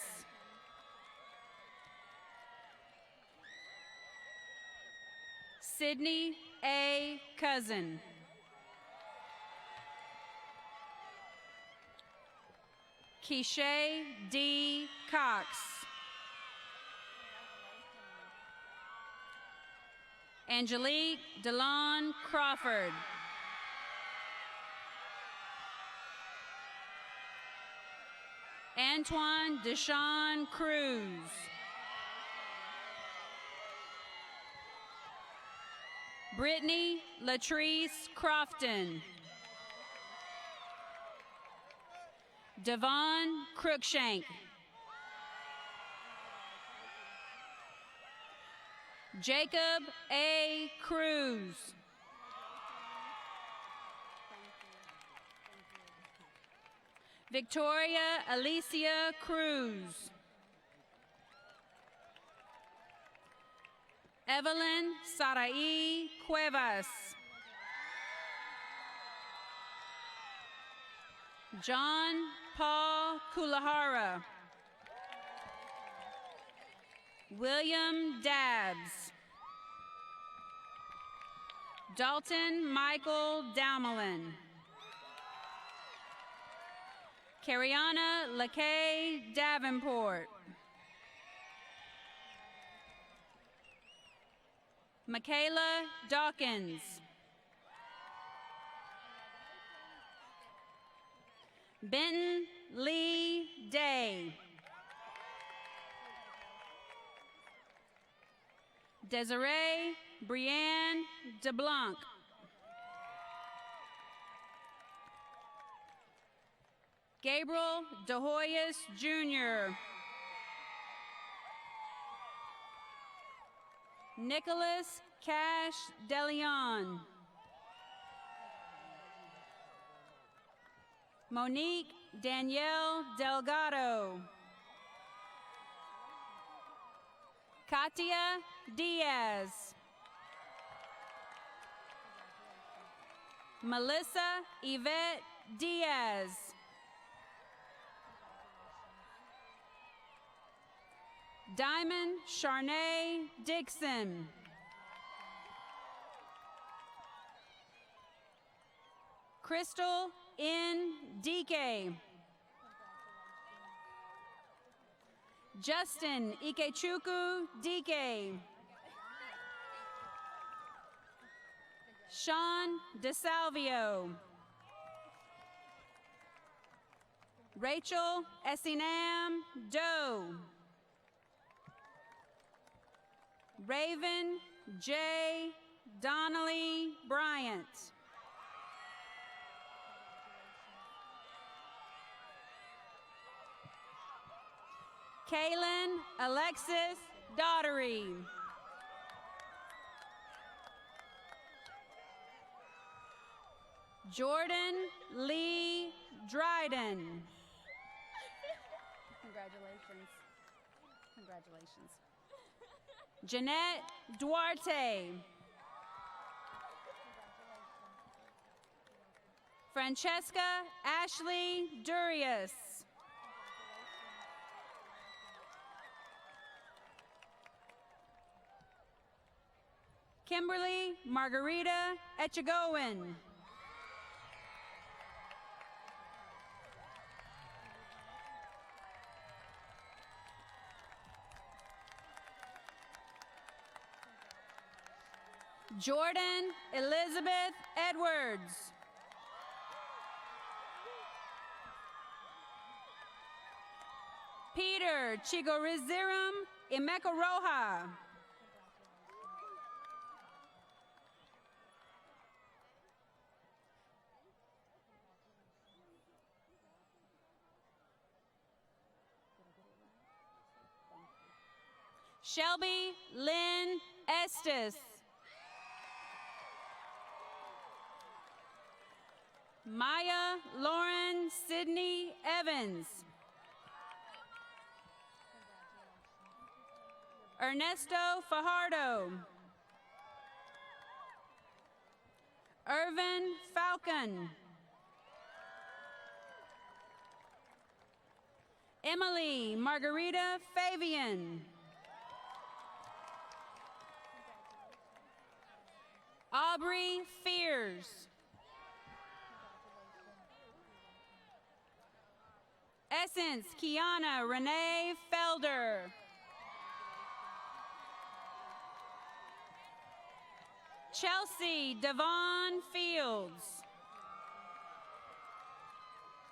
Sydney A. Cousin. Keisha D. Cox. Angelique DeLon Crawford. Antoine Deshawn Cruz. Brittany Latrice Crofton. Devon Crookshank. Jacob A. Cruz. Victoria Alicia Cruz. Evelyn Sarai Cuevas. John Paul Kulahara. William Dabbs. Dalton Michael Dalmelin. Cariana LaKay Davenport. Michaela Dawkins. Benton Lee Day. Desiree Brianne DeBlanc. Gabriel DeHoyas Jr. Nicholas Cash DeLeon. Monique Danielle Delgado. Katia Diaz. Melissa Yvette Diaz. Diamond Charnay Dixon. Crystal N. Dike. Justin Ikechukwu Dike. Sean DeSalvio. Rachel Essinam Doe. Raven J. Donnelly Bryant. Kaylin Alexis Daughtery. Jordan Lee Dryden. Congratulations. Congratulations. Jeanette Duarte. Francesca Ashley Durius. Kimberly Margarita Etchegowen. Jordan Elizabeth Edwards. Peter Chigorizirum Imekoroha. Shelby Lynn Estes. Maya Lauren Sydney Evans. Ernesto Fajardo. Irvin Falcon. Emily Margarita Fabian. Aubrey Fears. Essence Kiana Renee Felder. Chelsea Devon Fields.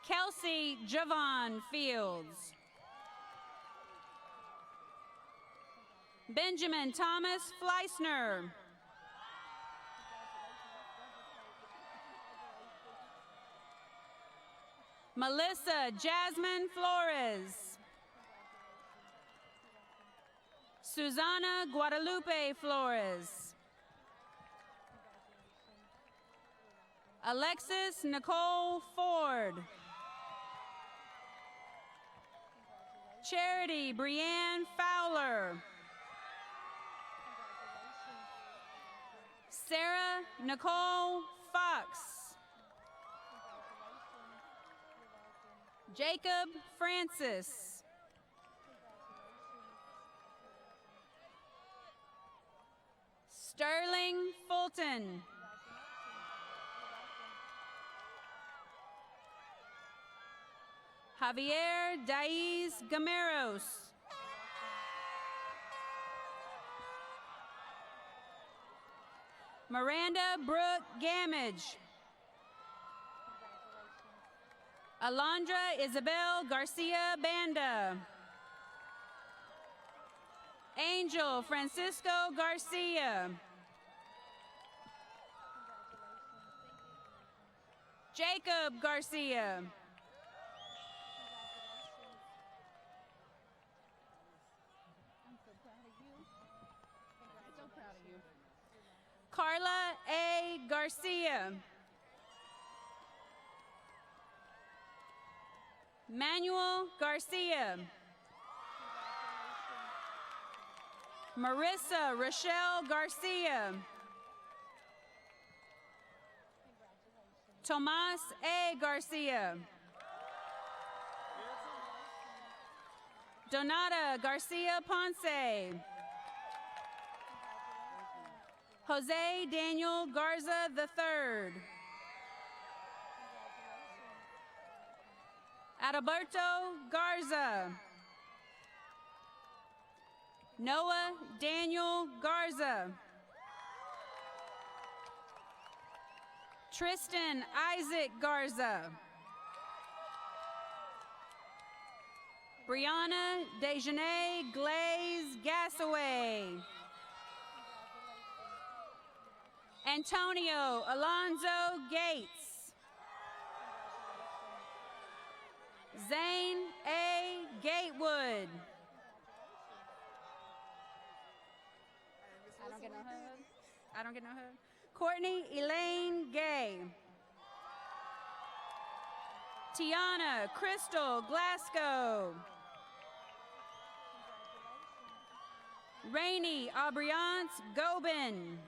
Kelsey Javon Fields. Benjamin Thomas Fleisner. Melissa Jasmine Flores. Susana Guadalupe Flores. Alexis Nicole Ford. Charity Brianne Fowler. Sarah Nicole Fox. Jacob Francis. Sterling Fulton. Javier Daiz Gameros. Miranda Brooke Gamage. Alondra Isabel Garcia Banda. Angel Francisco Garcia. Jacob Garcia. Carla A. Garcia. Manuel Garcia. Marissa Rochelle Garcia. Tomas A. Garcia. Donata Garcia Ponce. Jose Daniel Garza III. Adalberto Garza. Noah Daniel Garza. Tristan Isaac Garza. Brianna Dejanay Glaze Gassaway. Antonio Alonzo Gates. Zane A. Gatewood. I don't get no hug. Courtney Elaine Gay. Tiana Crystal Glasgow. Rainey Aubriance Gobin.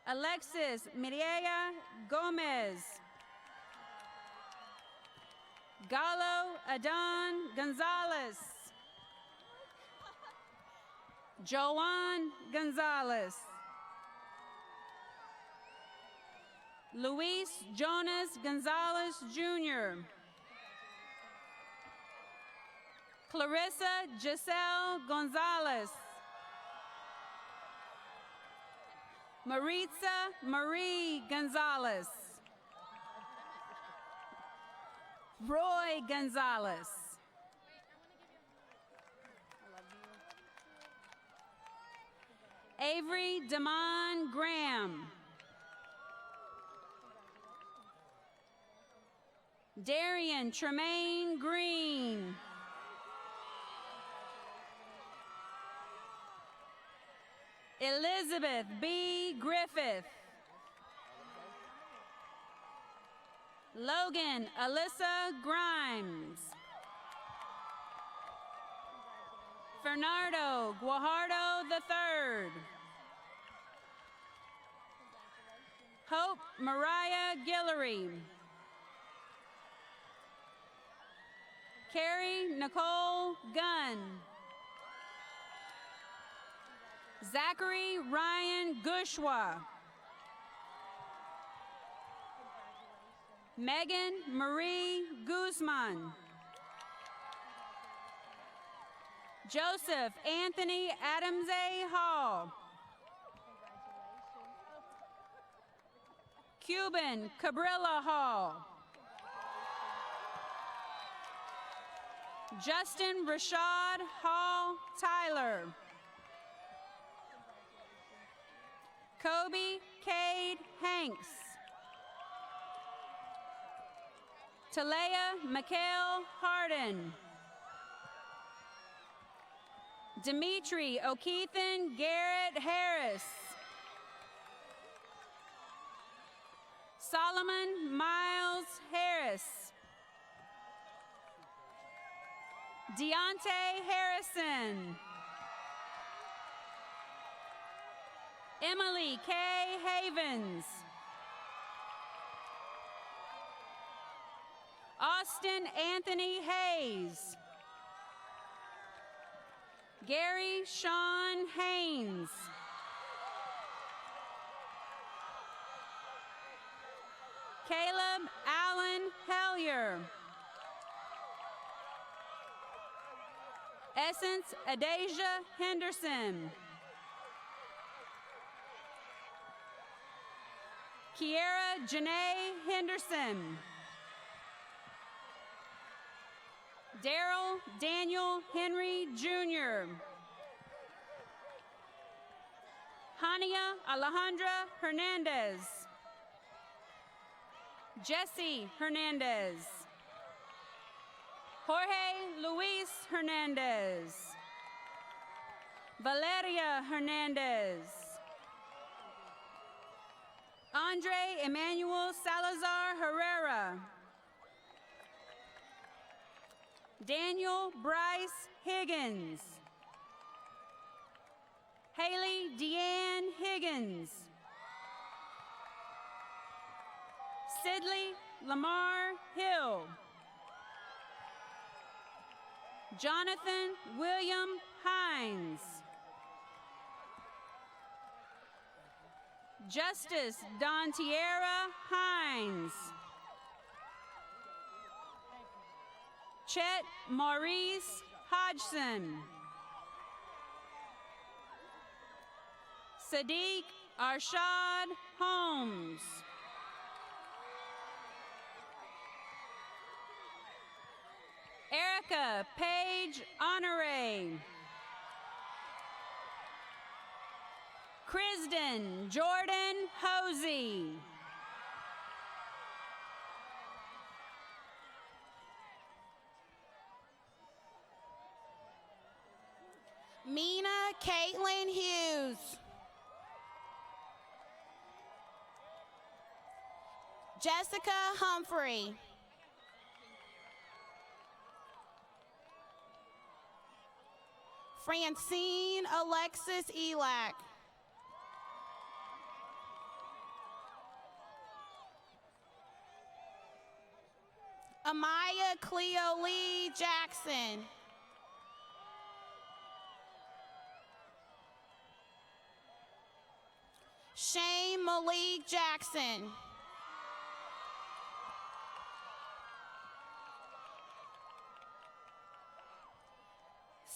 Alexis Mireya Gomez. Galo Adon Gonzalez. Joan Gonzalez. Luis Jonas Gonzalez Jr. Clarissa Giselle Gonzalez. Maritza Marie Gonzalez. Roy Gonzalez. Avery Damon Graham. Darian Tremaine Green. Elizabeth B. Griffith. Logan Alyssa Grimes. Fernando Guajardo III. Hope Mariah Guillory. Carrie Nicole Gunn. Zachary Ryan Gushwa. Megan Marie Guzman. Joseph Anthony Adamse Hall. Cuban Cabrilla Hall. Justin Rashad Hall Tyler. Kobe Cade Hanks. Talea Mikhail Harden. Dimitri O'Keithen Garrett Harris. Solomon Miles Harris. Deontay Harrison. Emily K. Havens. Austin Anthony Hayes. Gary Sean Haynes. Caleb Allen Helen Hellier. Essence Adasia Henderson. Kiera Janae Henderson. Daryl Daniel Henry Jr. Hania Alejandra Hernandez. Jesse Hernandez. Jorge Luis Hernandez. Valeria Hernandez. Andre Emmanuel Salazar Herrera. Daniel Bryce Higgins. Haley Deanne Higgins. Sidley Lamar Hill. Jonathan William Hines. Justice Dontiera Hines. Chet Maurice Hodgson. Sadiq Arshad Holmes. Erica Paige Honore. Krisden Jordan Hosey. Mina Caitlin Hughes. Jessica Humphrey. Francine Alexis Elack. Amaya Cleo Lee Jackson. Shane Malik Jackson.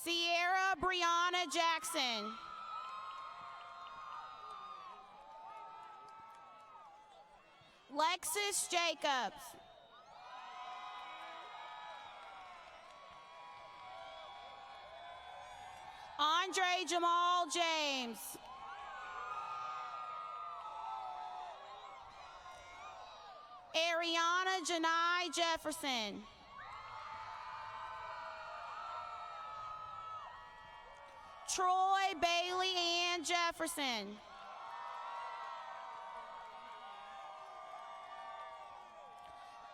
Sierra Brianna Jackson. Lexis Jacobs. Andre Jamal James. Ariana Janai Jefferson. Troy Bailey Ann Jefferson.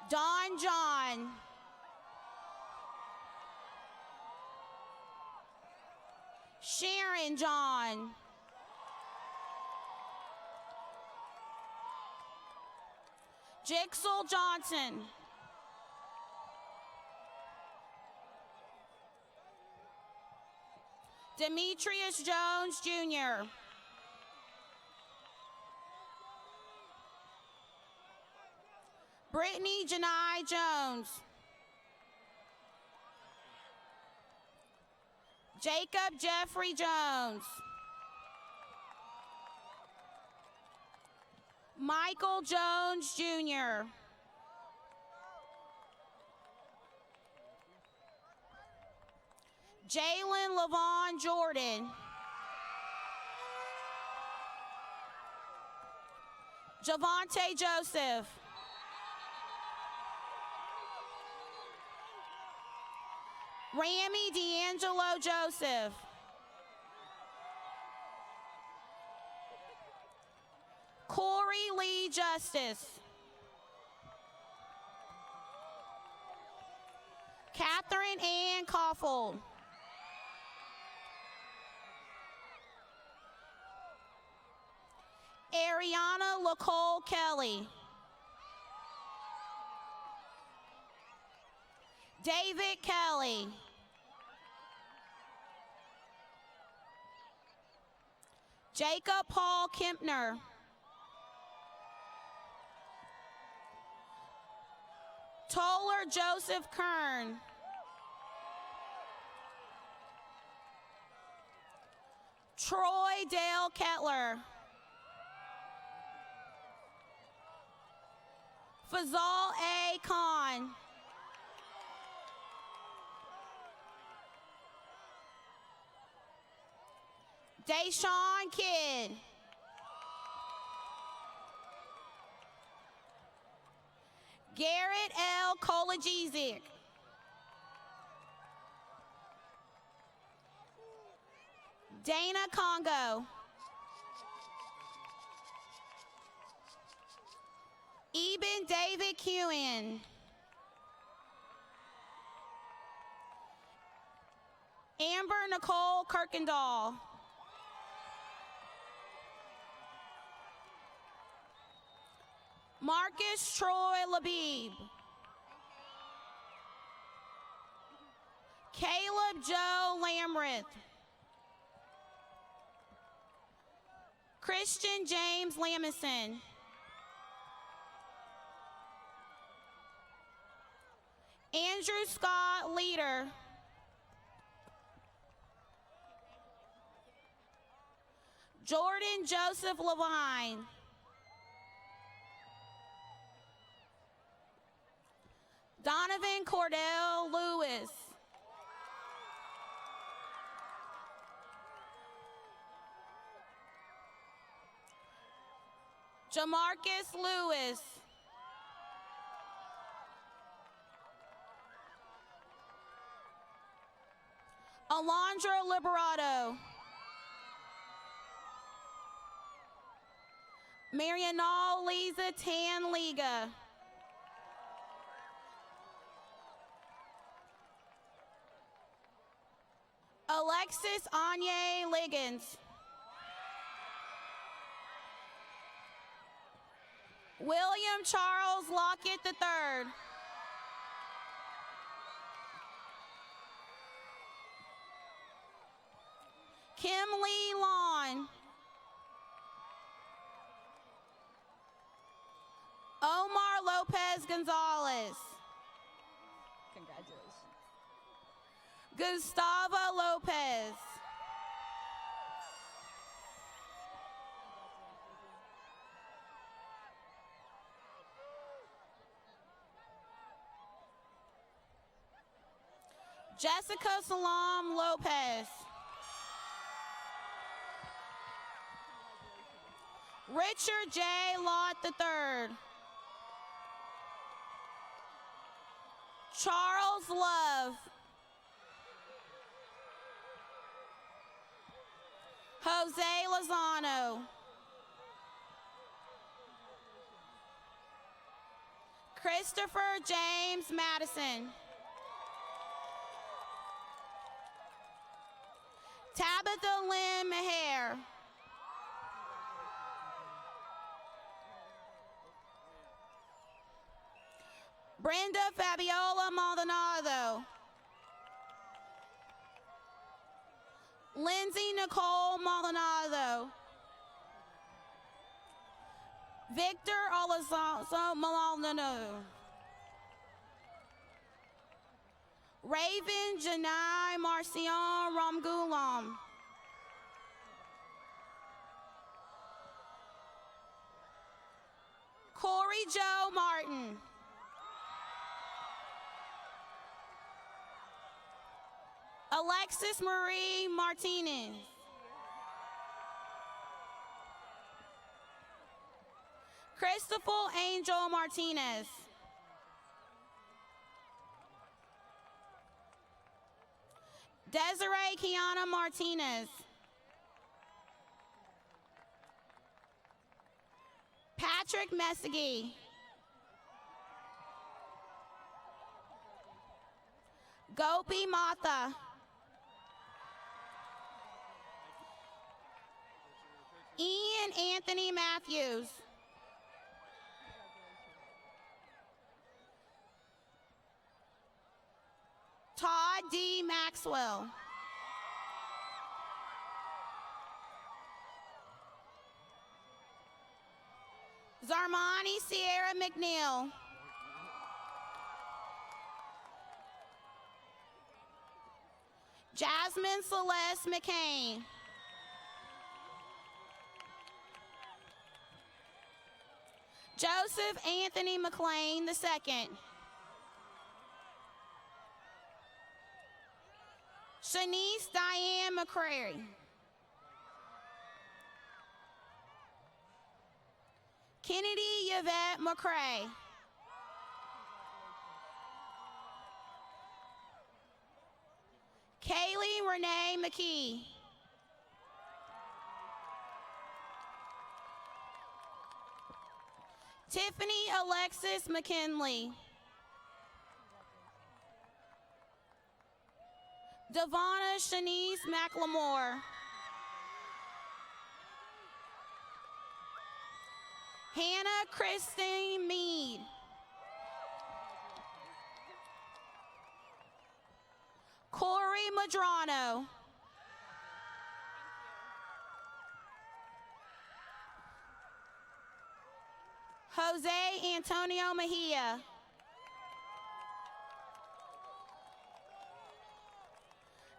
Don John. Sharon John. Jixel Johnson. Demetrius Jones Jr. Brittany Janai Jones. Jacob Jeffrey Jones. Michael Jones Jr. Jalen Lavon Jordan. Javante Joseph. Rami D'Angelo Joseph. Corey Lee Justice. Catherine Ann Koffel. Ariana Lacole Kelly. David Kelly. Jacob Paul Kempner. Toller Joseph Kern. Troy Dale Kettler. Fazal A. Khan. Deshaun Kidd. Garrett L. Kolajizik. Dana Congo. Eben David Kewen. Amber Nicole Kirkendall. Marcus Troy Labib. Caleb Joe Lamrith. Christian James Lamison. Andrew Scott Leader. Jordan Joseph Levine. Donovan Cordell Lewis. Jamarcus Lewis. Alondra Liberato. Marianal Lisa Tan Liga. Alexis Anye Liggins. William Charles Lockett III. Kim Lee Lawn. Omar Lopez Gonzalez. Congratulations. Gustavo Lopez. Jessica Salam Lopez. Richard J. Lott III. Charles Love. Jose Lozano. Christopher James Madison. Tabitha Lynn Maher. Brenda Fabiola Maldonado. Lindsay Nicole Maldonado. Victor Olazo Maldonado. Raven Janai Marcion Ramgulam. Corey Joe Martin. Alexis Marie Martinez. Christopher Angel Martinez. Desiree Kiana Martinez. Patrick Messigi. Gopi Matha. Ian Anthony Matthews. Todd D. Maxwell. Zarmani Sierra McNeil. Jasmine Celeste McCain. Joseph Anthony McLean II. Shanice Diane McCrary. Kennedy Yvette McCray. Kaylee Renee McKee. Tiffany Alexis McKinley. Devonna Shanice McLemore. Hannah Christine Mead. Corey Madrano. Jose Antonio Mejia.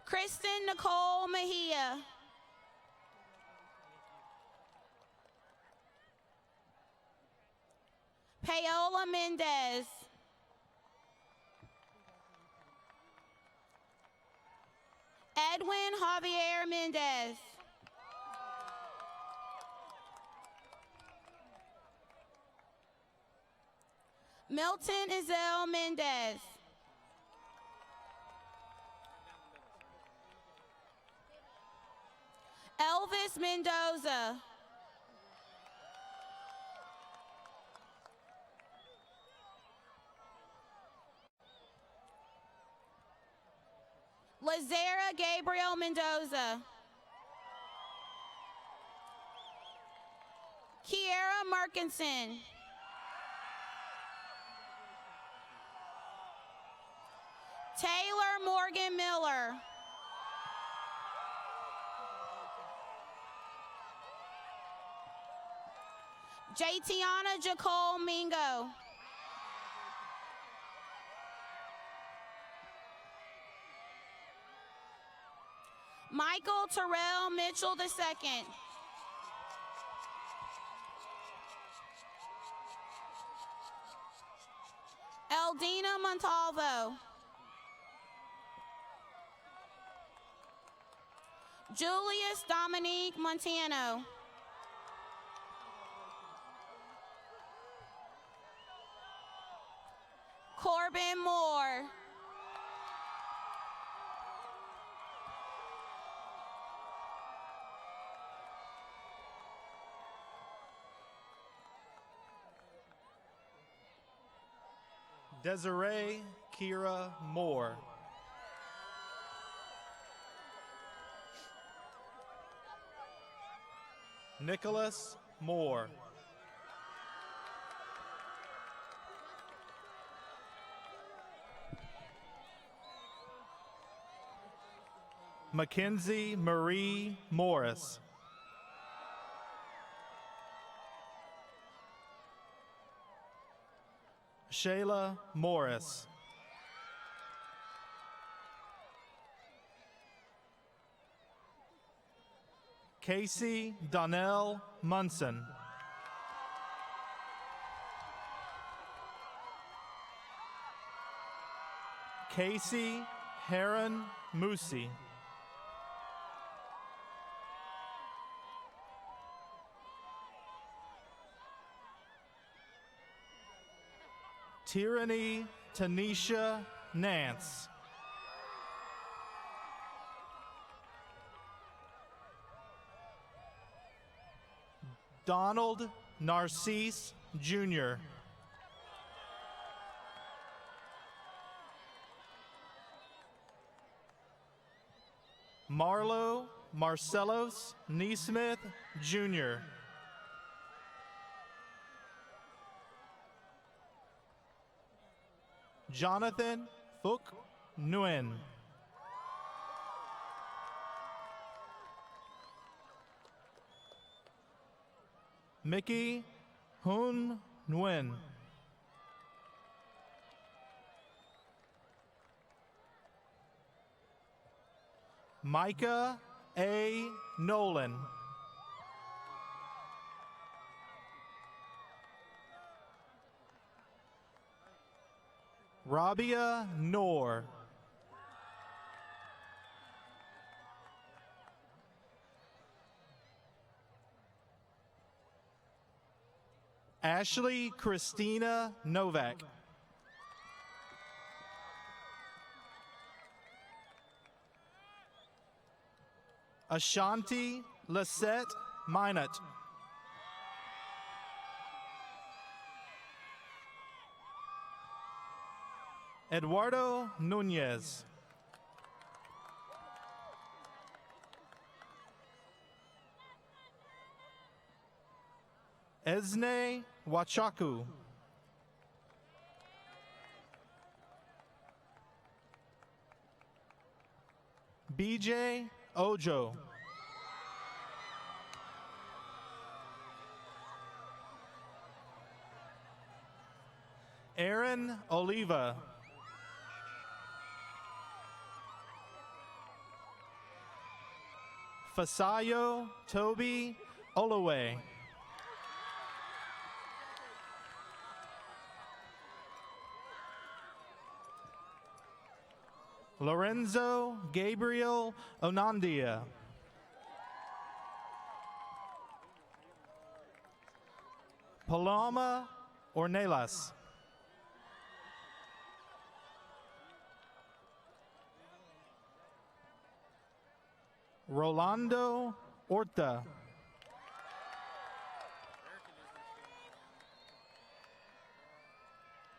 Kristen Nicole Mejia. Paola Mendez. Edwin Javier Mendez. Milton Isel Mendez. Elvis Mendoza. Lazera Gabriel Mendoza. Kiera Merkinson. Taylor Morgan Miller. Jatiana Jacole Mingo. Michael Terrell Mitchell II. Eldina Montalvo. Julius Dominique Montano. Corbin Moore. Desiree Kira Moore. Nicholas Moore. Mackenzie Marie Morris. Shayla Morris. Casey Donnell Munson. Casey Heron Moosey. Tyranny Tanisha Nance. Donald Narcisse Jr. Marlo Marcellos Neesmith Jr. Jonathan Phuc Nguyen. Mickey Hun Nguyen. Micah A. Nolan. Rabia Noor. Ashley Christina Novak. Ashanti Lisette Minot. Eduardo Nunez. Esne Wachaku. BJ Ojo. Aaron Oliva. Fasayo Toby Olaway. Lorenzo Gabriel Onandia. Paloma Ornelas. Rolando Orta.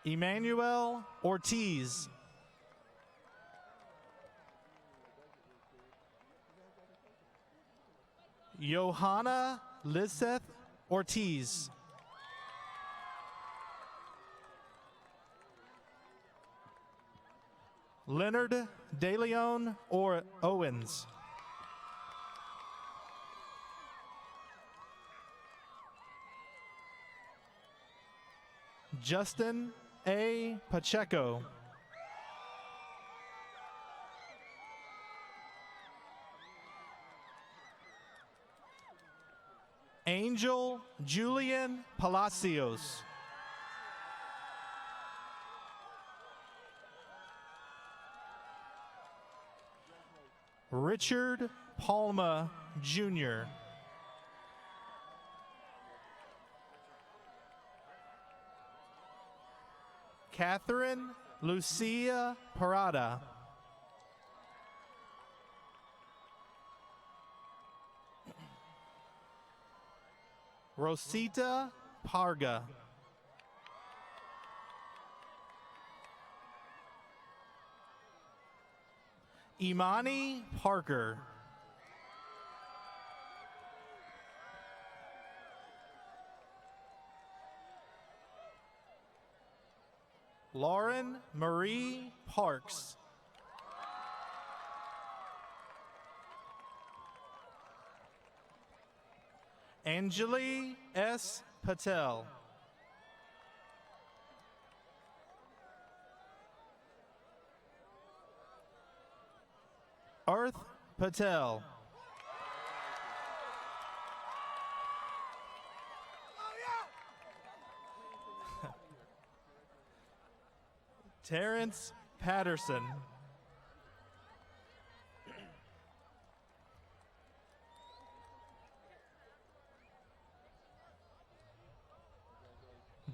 Emmanuel Ortiz. Johanna Liseth Ortiz. Leonard DeLeon or Owens. Justin A. Pacheco. Angel Julian Palacios. Richard Palma Jr. Catherine Lucia Parada. Rosita Parga. Imani Parker. Lauren Marie Parks. Anjali S. Patel. Arth Patel. Terrence Patterson.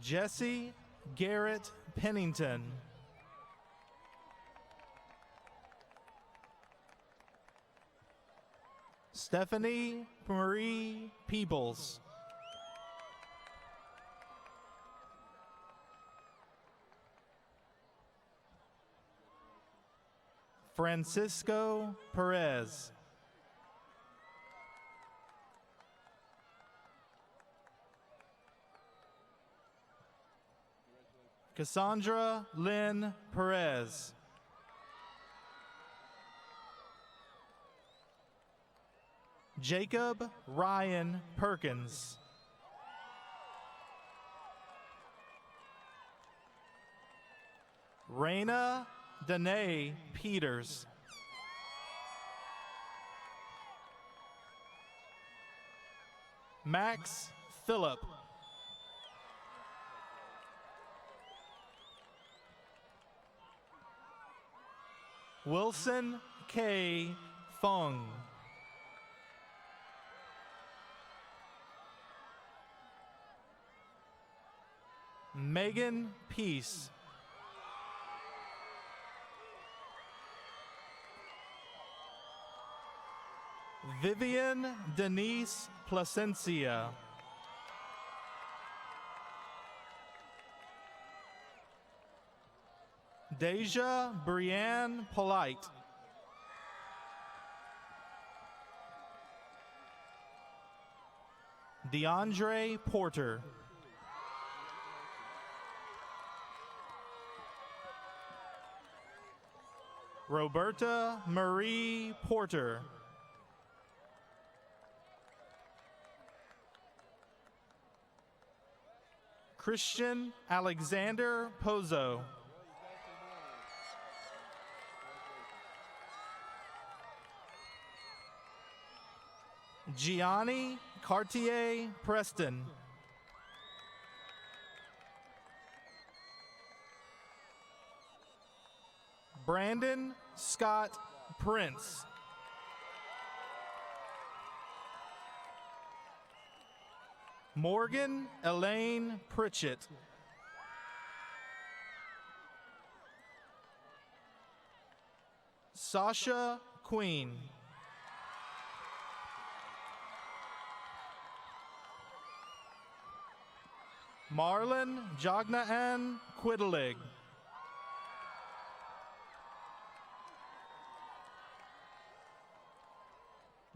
Jesse Garrett Pennington. Stephanie Marie Peebles. Francisco Perez. Cassandra Lynn Perez. Jacob Ryan Perkins. Raina Danae Peters. Max Phillip. Wilson K. Fung. Megan Peace. Vivian Denise Placencia. Deja Brianne Polite. DeAndre Porter. Roberta Marie Porter. Christian Alexander Pozo. Gianni Cartier Preston. Brandon Scott Prince. Morgan Elaine Pritchett. Sasha Queen. Marlon Jognaan Quiddelig.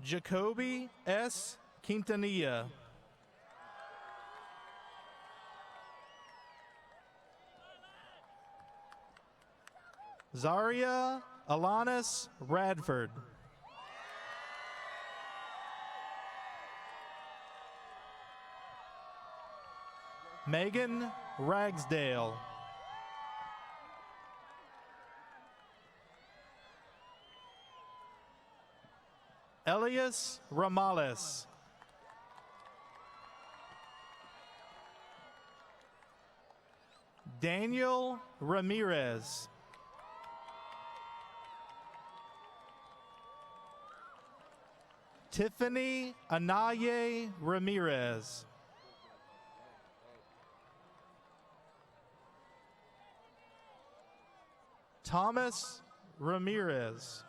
Jacoby S. Quintanilla. Zaria Alanis Radford. Megan Ragsdale. Elias Ramales. Daniel Ramirez. Tiffany Anaye Ramirez. Thomas Ramirez.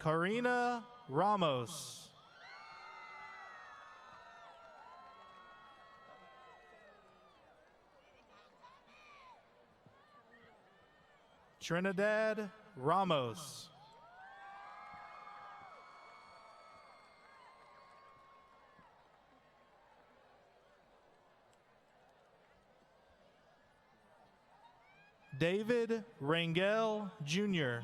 Karina Ramos. Trinidad Ramos. David Rangel Jr.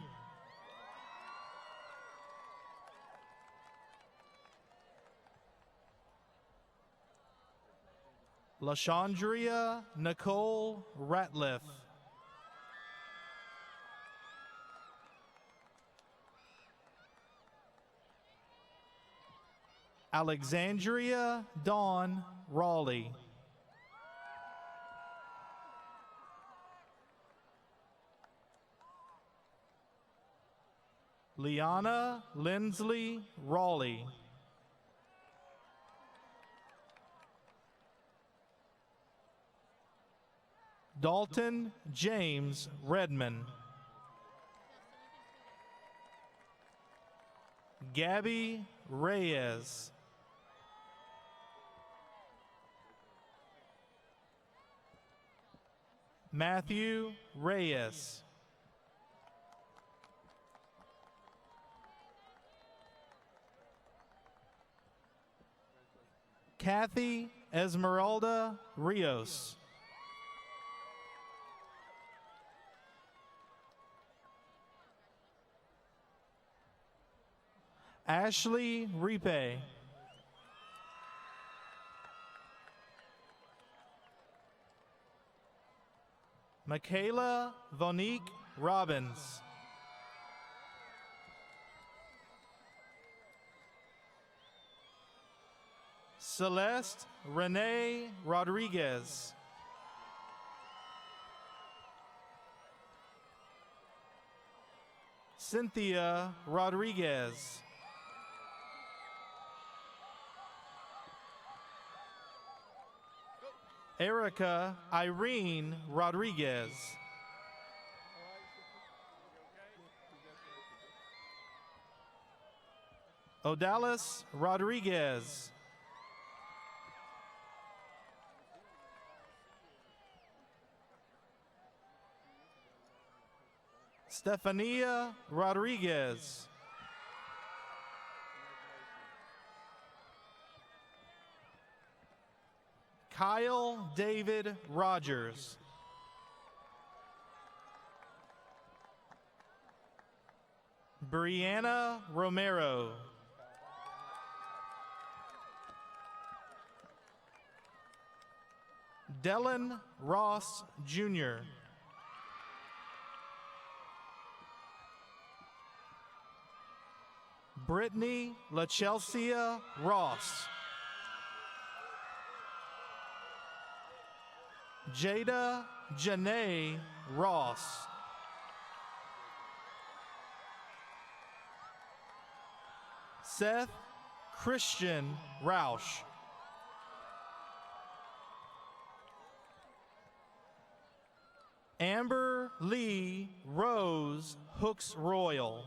LaShondria Nicole Ratliff. Alexandria Dawn Raleigh. Liana Lindsley Raleigh. Dalton James Redman. Gabby Reyes. Matthew Reyes. Kathy Esmeralda Rios. Ashley Ripe. Michaela Vonique Robbins. Celeste Renee Rodriguez. Cynthia Rodriguez. Erica Irene Rodriguez. Odalis Rodriguez. Stefania Rodriguez. Kyle David Rogers. Brianna Romero. Dylan Ross Jr. Brittany LaChelsia Ross. Jada Janae Ross. Seth Christian Roush. Amber Lee Rose Hooks Royal.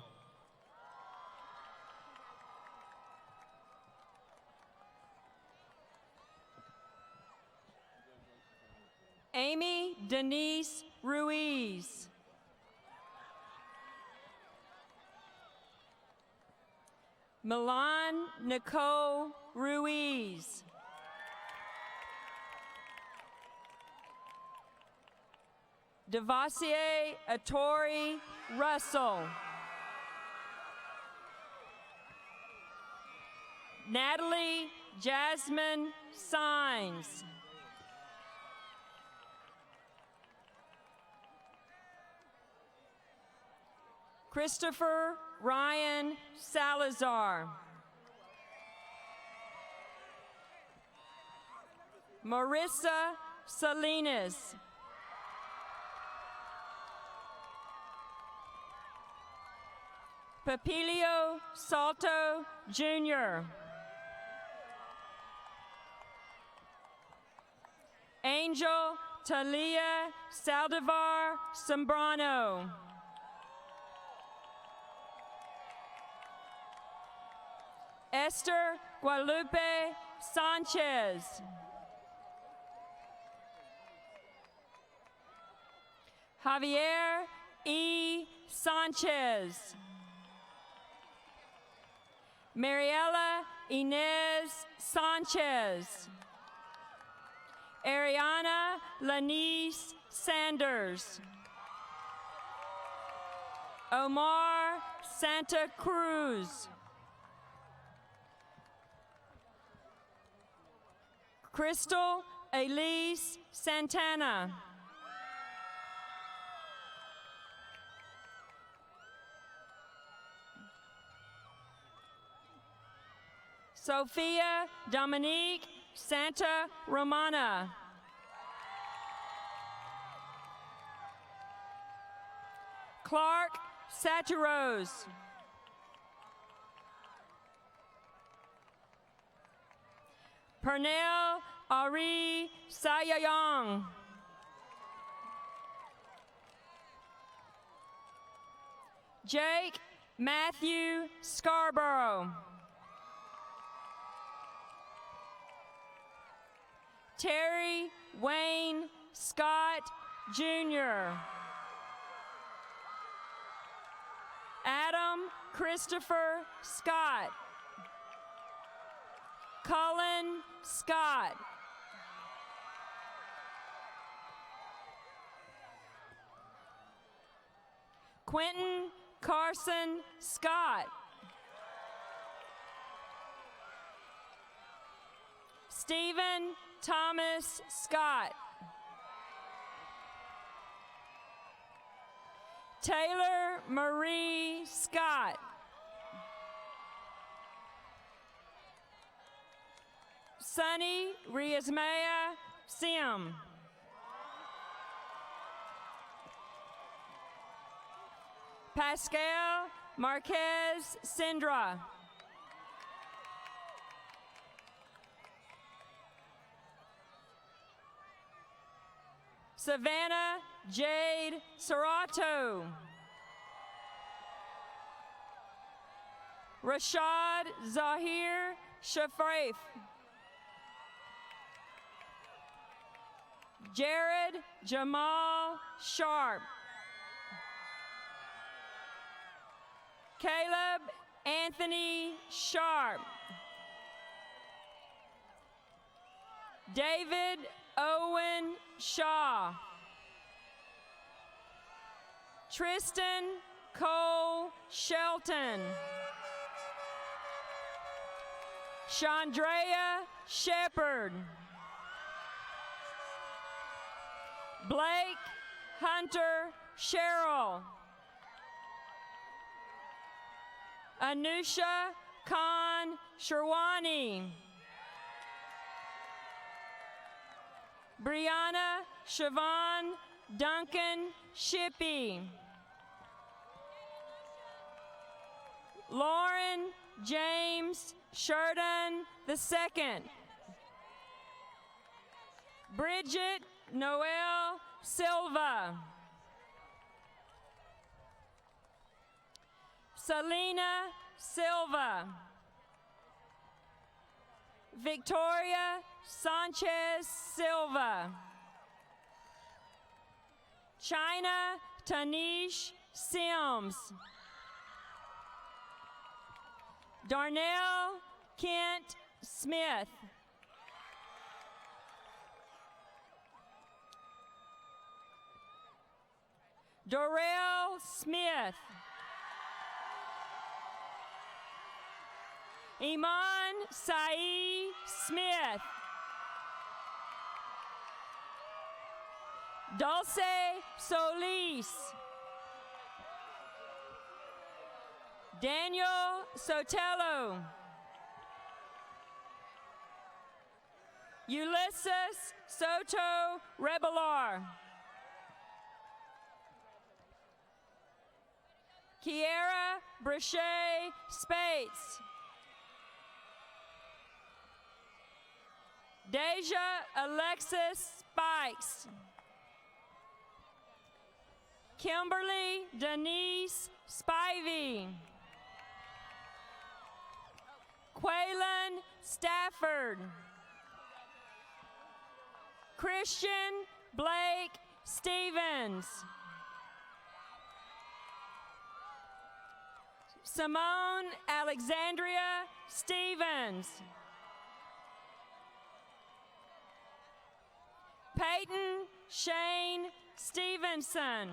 Amy Denise Ruiz. Milan Nicole Ruiz. Devasier Atori Russell. Natalie Jasmine Sines. Christopher Ryan Salazar. Marissa Salinas. Papilio Salto Jr. Angel Talia Saldivar Sembrano. Esther Guadalupe Sanchez. Javier E. Sanchez. Mariela Inez Sanchez. Ariana Lanice Sanders. Omar Santa Cruz. Crystal Elise Santana. Sophia Dominique Santa Romana. Clark Saturos. Pernell Ari Sayayong. Jake Matthew Scarborough. Terry Wayne Scott Jr. Adam Christopher Scott. Cullen Scott. Quentin Carson Scott. Stephen Thomas Scott. Taylor Marie Scott. Sunny Riasmaya Sim. Pascal Marquez Sindra. Savannah Jade Serato. Rashad Zahir Shafraif. Jared Jamal Sharp. Caleb Anthony Sharp. David Owen Shaw. Tristan Cole Shelton. Chandrea Shepard. Blake Hunter Sherrill. Anusha Khan Sherwani. Brianna Siobhan Duncan Shippey. Lauren James Sheridan II. Bridget Noel Silva. Selena Silva. Victoria Sanchez Silva. China Tanish Sims. Darnell Kent Smith. Dorell Smith. Iman Sae Smith. Dulce Solis. Daniel Sotelo. Ulysses Soto Rebelar. Kiera Brachet Spates. Deja Alexis Spikes. Kimberly Denise Spivey. Quaylen Stafford. Christian Blake Stevens. Simone Alexandria Stevens. Peyton Shane Stevenson.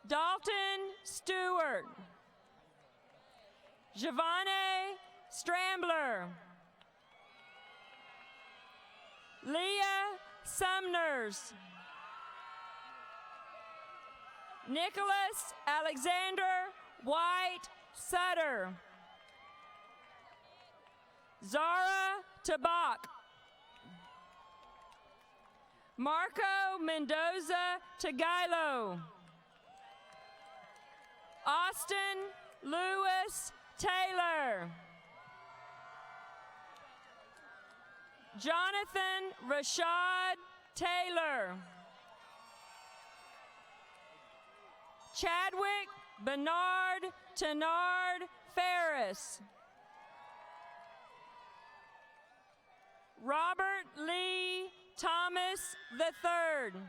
Dalton Stewart. Giovanni Strambler. Leah Sumners. Nicholas Alexander White Sutter. Zara Tabak. Marco Mendoza Tagailo. Austin Lewis Taylor. Jonathan Rashad Taylor. Chadwick Bernard Tenard Ferris. Robert Lee Thomas III.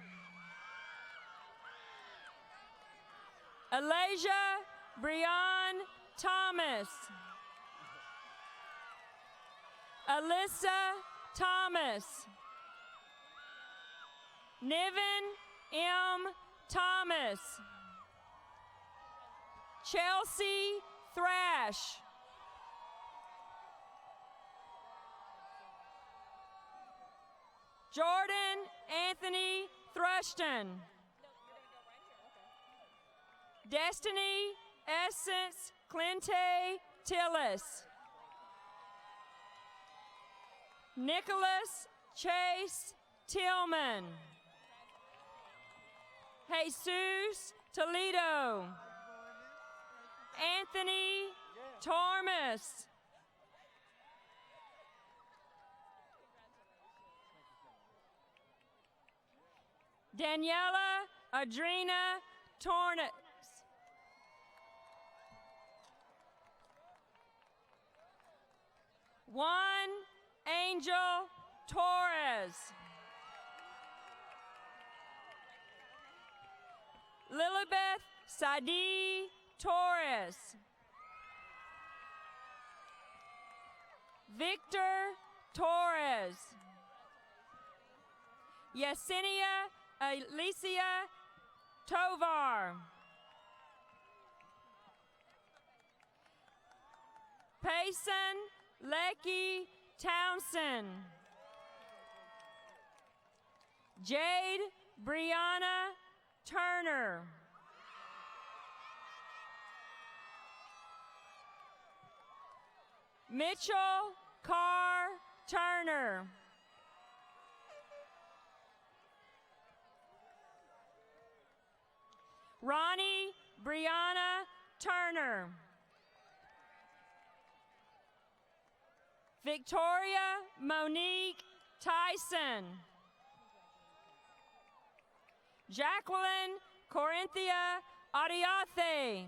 Elijah Breon Thomas. Alyssa Thomas. Niven M. Thomas. Chelsea Thrash. Jordan Anthony Thrushton. Destiny Essence Clintay Tillis. Nicholas Chase Tillman. Jesus Toledo. Anthony Tormes. Daniela Adrina Tornes. Juan Angel Torres. Lilibeth Sadi Torres. Victor Torres. Yesenia Alicia Tovar. Payson Lecky Townsend. Jade Brianna Turner. Mitchell Carr Turner. Ronnie Brianna Turner. Victoria Monique Tyson. Jacqueline Corinthia Ariathe.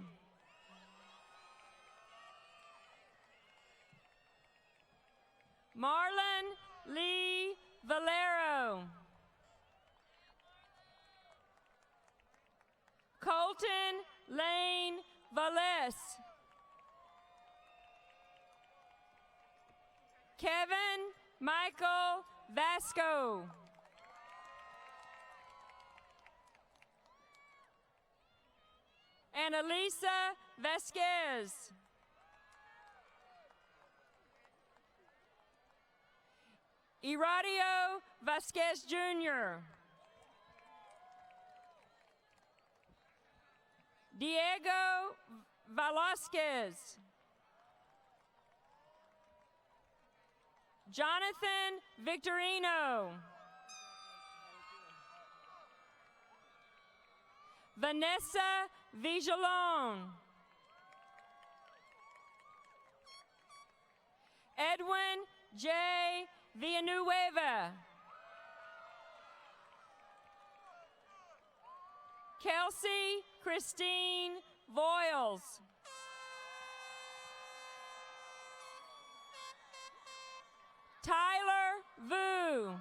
Marlon Lee Valero. Colton Lane Valles. Kevin Michael Vasco. And Elisa Vasquez. Iradio Vasquez Jr. Diego Velasquez. Jonathan Victorino. Vanessa Vigilon. Edwin J. Villanueva. Kelsey Christine Voiles. Tyler Vu.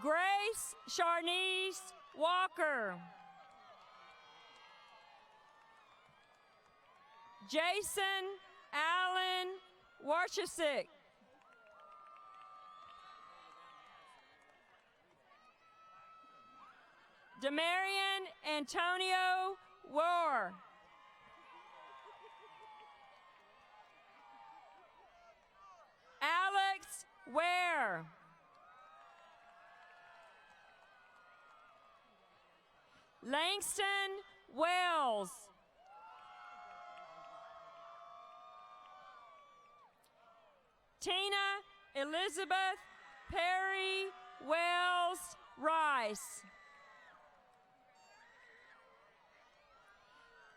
Grace Charnice Walker. Jason Allen Warchasik. Demarion Antonio War. Alex Ware. Langston Wells. Tina Elizabeth Perry Wells Rice.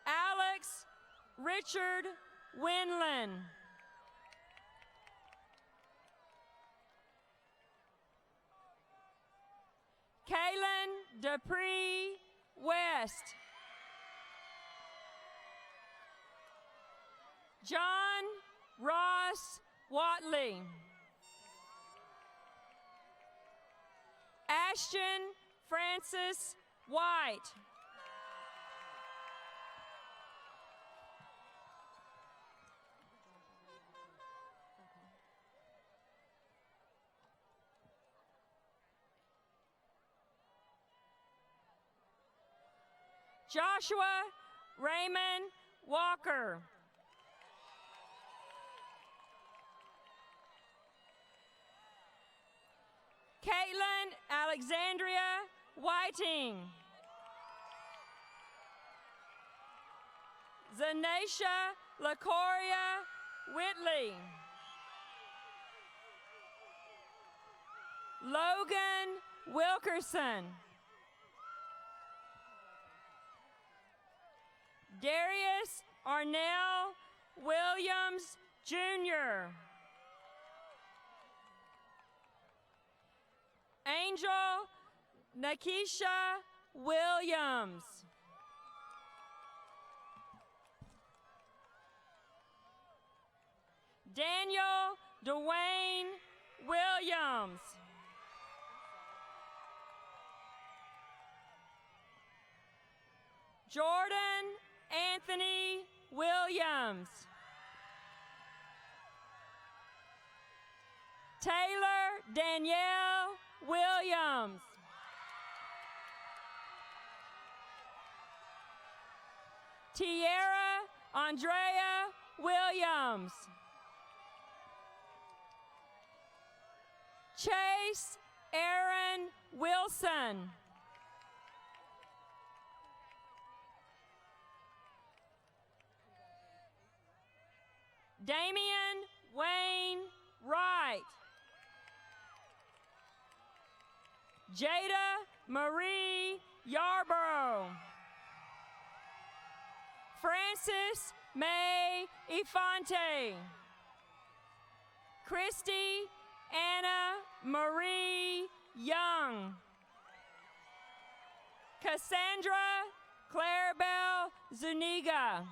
Alex Richard Winland. Kaylin Dupree West. John Ross Watley. Ashton Francis White. Joshua Raymond Walker. Caitlin Alexandria Whiting. Zanesha LaCoria Whitley. Logan Wilkerson. Darius Arnell Williams, Jr. Angel Nakisha Williams. Daniel Dwayne Williams. Jordan Anthony Williams. Taylor Danielle Williams. Tierra Andrea Williams. Chase Aaron Wilson. Damian Wayne Wright. Jada Marie Yarborough. Francis May Ifante. Christy Anna Marie Young. Cassandra Clarabelle Zuniga.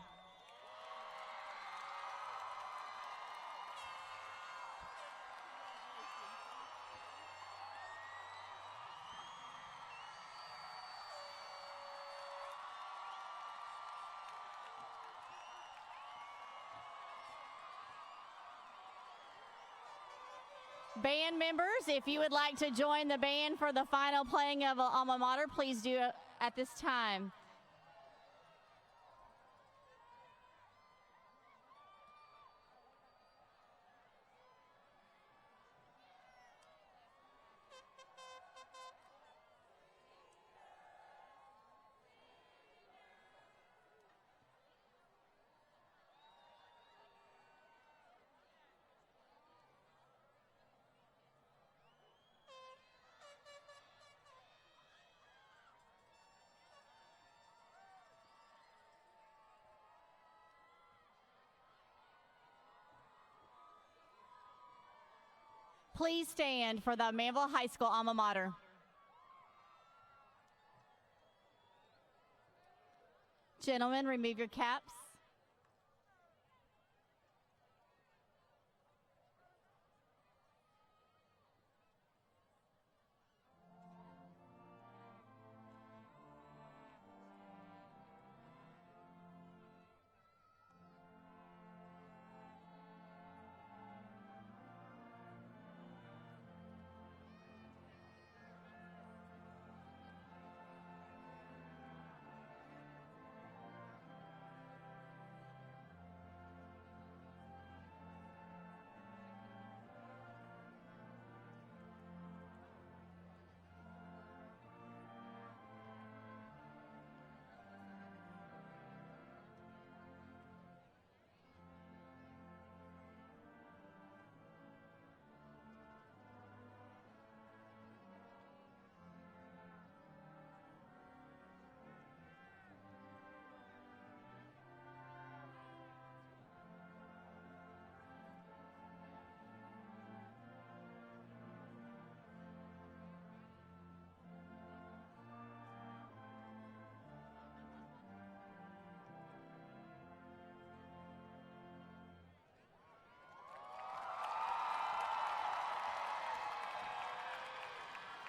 Band members, if you would like to join the band for the final playing of Alma Mater, please do it at this time. Please stand for the Manvel High School Alma Mater. Gentlemen, remove your caps.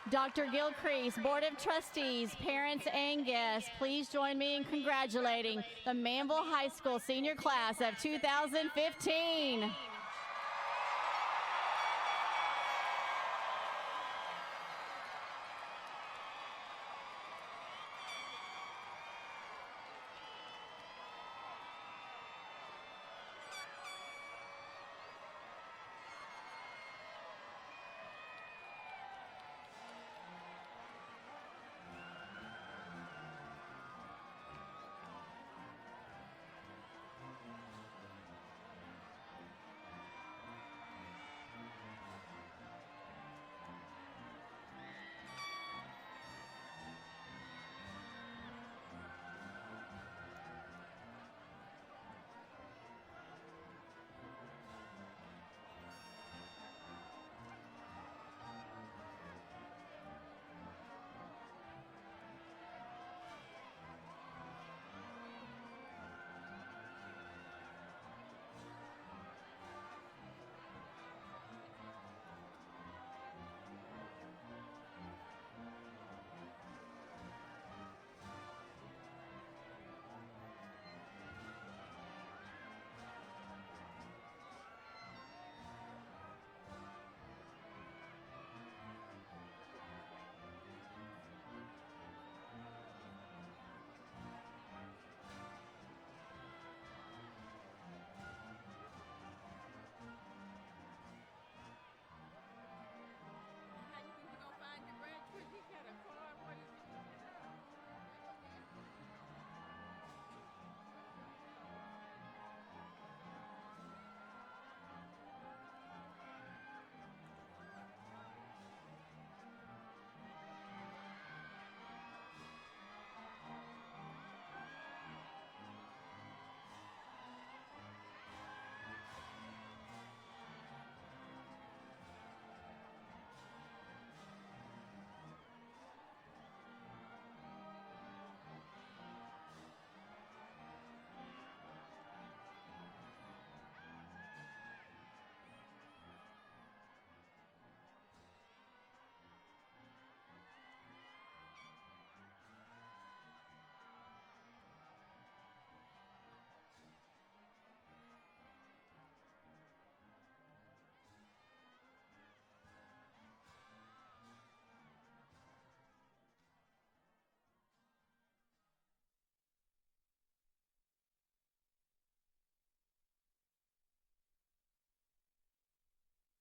Dr. Gilcrease, Board of Trustees, parents, and guests, please join me in congratulating the Manvel High School senior class of 2015.